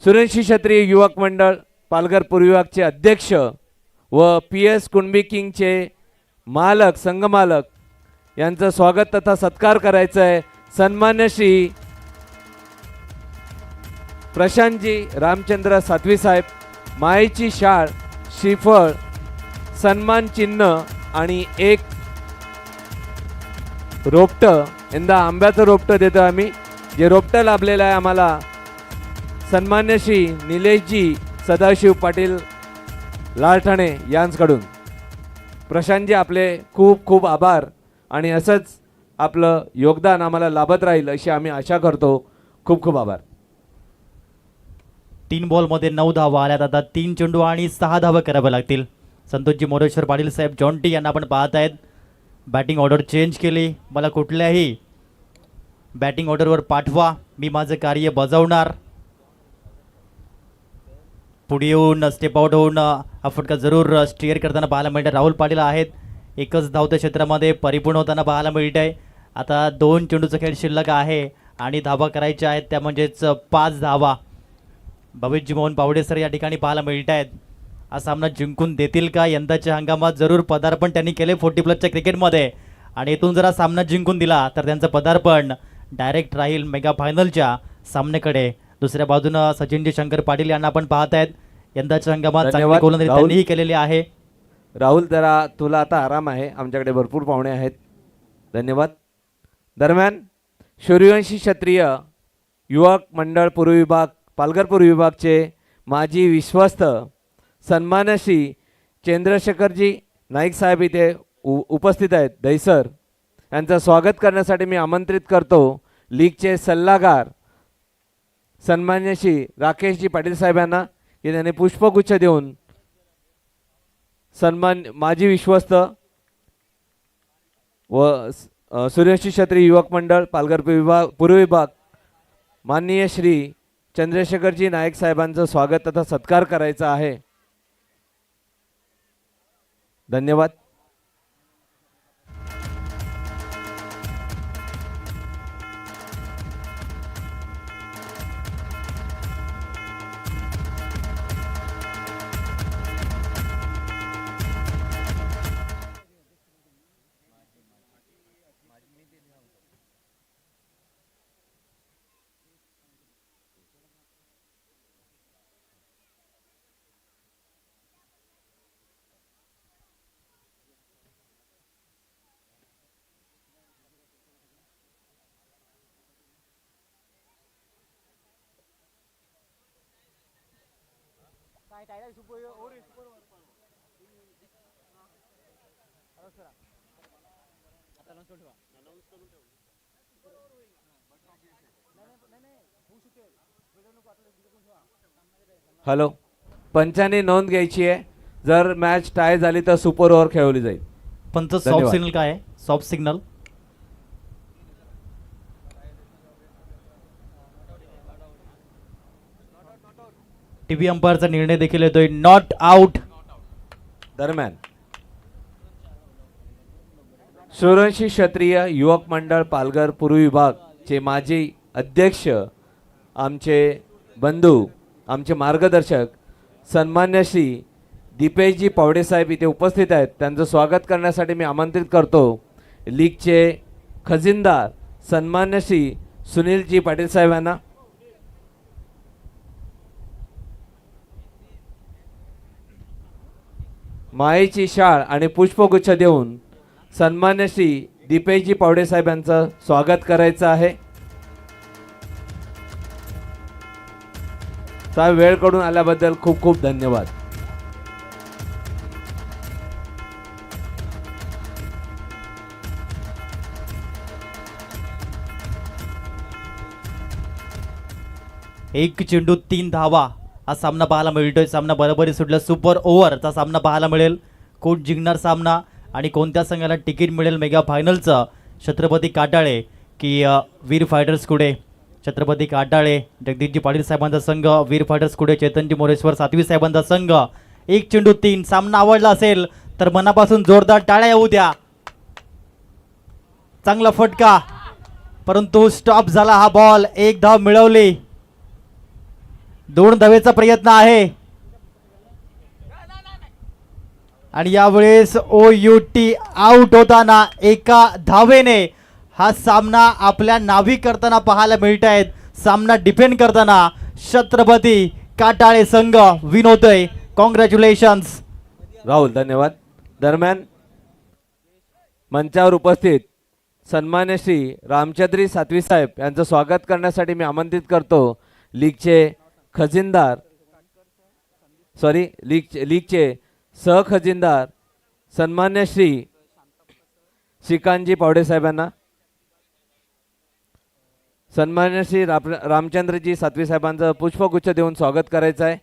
सूर्यवंशी क्षत्रिय युवक मंडळ पालघर पूर्व विभागचे अध्यक्ष व PS कुणबी किंगचे मालक संघमालक यांचं स्वागत तथा सत्कार करायचं आहे. सन्मान्य श्री प्रशांतजी रामचंद्र सातवी साहेब, मायेची शाळ, श्रीफळ, सन्मान चिन्ह आणि एक रोपटं. यंदा आंब्याचं रोपटं देतो आम्ही, जे रोपटं लाभलेलं आहे आम्हाला सन्मान्य श्री निलेशजी सदाशिव पाटील लालठाणे यांच्याकडून. प्रशांतजी आपले खूप खूप आभार आणि असंच आपलं योगदान आम्हाला लाभत राहील अशी आम्ही आशा करतो. खूप खूप आभार. 3 बॉलमध्ये 9 धावा आल्यात. आता 3 चेंडू आणि 6 धावा कराव्या लागतील. संतोषजी मोरेश्वर पाटील साहेब जॉन्टी यांना आपण पाहत आहेत. बॅटिंग ऑर्डर चेंज केली. मला कुठल्याही बॅटिंग ऑर्डरवर पाठवा, मी माझं कार्य बजावणार. पुढे येऊन स्टेप आउट होऊन हा फटका जरूर स्टीअर करताना पाहायला मिळत आहे. राहुल पाटील आहेत. एकच धाव त्या क्षेत्रामध्ये परिपूर्ण होताना पाहायला मिळत आहे. आता 2 चेंडूचा खेळ शिल्लक आहे आणि धावा करायच्या आहेत, त्या म्हणजेच 5 धावा. भवेशजी मोहन पावडे सर या ठिकाणी पाहायला मिळत आहेत. हा सामना जिंकून देतील का? यंदाच्या हंगामात जरूर पदार्पण त्यांनी केले 40+ क्रिकेटमध्ये आणि इथून जर हा सामना जिंकून दिला तर त्यांचं पदार्पण डायरेक्ट राहील मेगा फायनलच्या सामन्याकडे. दुसऱ्या बाजूनं सचिनजी शंकर पाटील यांना आपण पाहत आहेत. यंदाच्या हंगामात चांगली धन्यवाद, गोलंदाजी राहुल. त्यांनीही केलेली आहे. राहुल, जरा तुला आता आराम आहे, आमच्याकडे भरपूर पाहुणे आहेत. धन्यवाद. दरम्यान सूर्यवंशी क्षत्रिय युवक मंडळ पूर्व विभाग पालघर पूर्व विभागचे माजी विश्वस्त सन्मान्य श्री चंद्रशेखरजी नाईक साहेब इथे उपस्थित आहेत. दहिसर यांचं स्वागत करण्यासाठी मी आमंत्रित करतो लीगचे सल्लागार सन्मान्य श्री राकेशजी पाटील साहेब यांना, की त्यांनी पुष्पगुच्छ देऊन सन्मान माजी विश्वस्त व सूर्यवंशी क्षत्रिय युवक मंडळ पालघर पूर्व विभाग माननीय श्री चंद्रशेखरजी नाईक साहेबांचं स्वागत तथा सत्कार करायचा आहे. धन्यवाद. हॅलो, पंचाने नोंद घ्यायची आहे. जर मॅच टाय झाली तर सुपर ओव्हर खेळवली जाईल. पंच सॉफ्ट धन्यवाद. सिग्नल काय आहे? सॉफ्ट सिग्नल टीव्ही अंपायरचा निर्णय देखील येतोय नॉट आउट. दरम्यान सूर्यवंशी क्षत्रिय युवक मंडळ पालघर पूर्व विभागचे माजी अध्यक्ष, आमचे बंधू, आमचे मार्गदर्शक सन्मान्य श्री दीपेशजी पावडे साहेब इथे उपस्थित आहेत. त्यांचं स्वागत करण्यासाठी मी आमंत्रित करतो लीगचे खजिनदार सन्मान्य श्री सुनीलजी पाटील साहेब यांना. मायेची शाळ आणि पुष्पगुच्छ देऊन सन्मान्य श्री दीपेशजी पावडे साहेब यांचं स्वागत करायचं आहे. साहेब, वेळ काढून आल्याबद्दल खूप खूप धन्यवाद. एक चेंडू 3 धावा हा सामना पाहायला मिळतोय. सामना बरोबरी सुटला. सुपर ओव्हरचा सामना पाहायला मिळेल. कोण जिंकणार सामना आणि कोणत्या संघाला तिकीट मिळेल मेगा फायनलचं? छत्रपती काटाळे की वीर फायटर्स कुडे? छत्रपती काटाळे जगदीशजी पाटील साहेबांचा संघ, वीर फायटर्स कुडे चैतन्यजी मोरेश्वर सातवी साहेबांचा संघ. 1 चेंडू 3. सामना आवडला असेल तर मनापासून जोरदार टाळ्या येऊ द्या. चांगला फटका, परंतु स्टॉप झाला हा बॉल. 1 धाव मिळवली. 2 धावेचा प्रयत्न आहे आणि यावेळेस OUT आउट होताना 1 धावेने हा सामना आपल्या नावी करताना पाहायला मिळत आहेत. सामना डिफेंड करताना छत्रपती काटाळे संघ विन होतोय. कॉंग्रॅच्युलेशन्स राहुल, धन्यवाद. दरम्यान मंचावर उपस्थित सन्मान्य श्री रामचंद्री सातवी साहेब यांचं स्वागत करण्यासाठी मी आमंत्रित करतो लीगचे खजिनदार लीगचे सहखजिनदार सन्मान्य श्री श्रीकांतजी पावडे साहेबांना. सन्मान्य श्री रामचंद्रजी सातवी साहेबांचं पुष्पगुच्छ देऊन स्वागत करायचं आहे.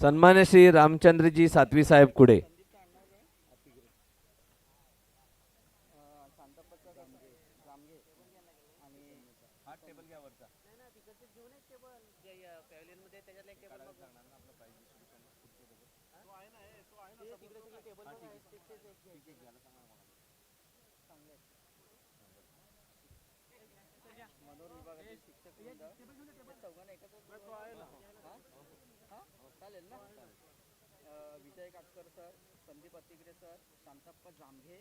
सन्मान्य श्री रामचंद्रजी सातवी साहेब कुडे. विजय काटकर सर, संदीप अतिग्रे सर, शांताप्पा जांभे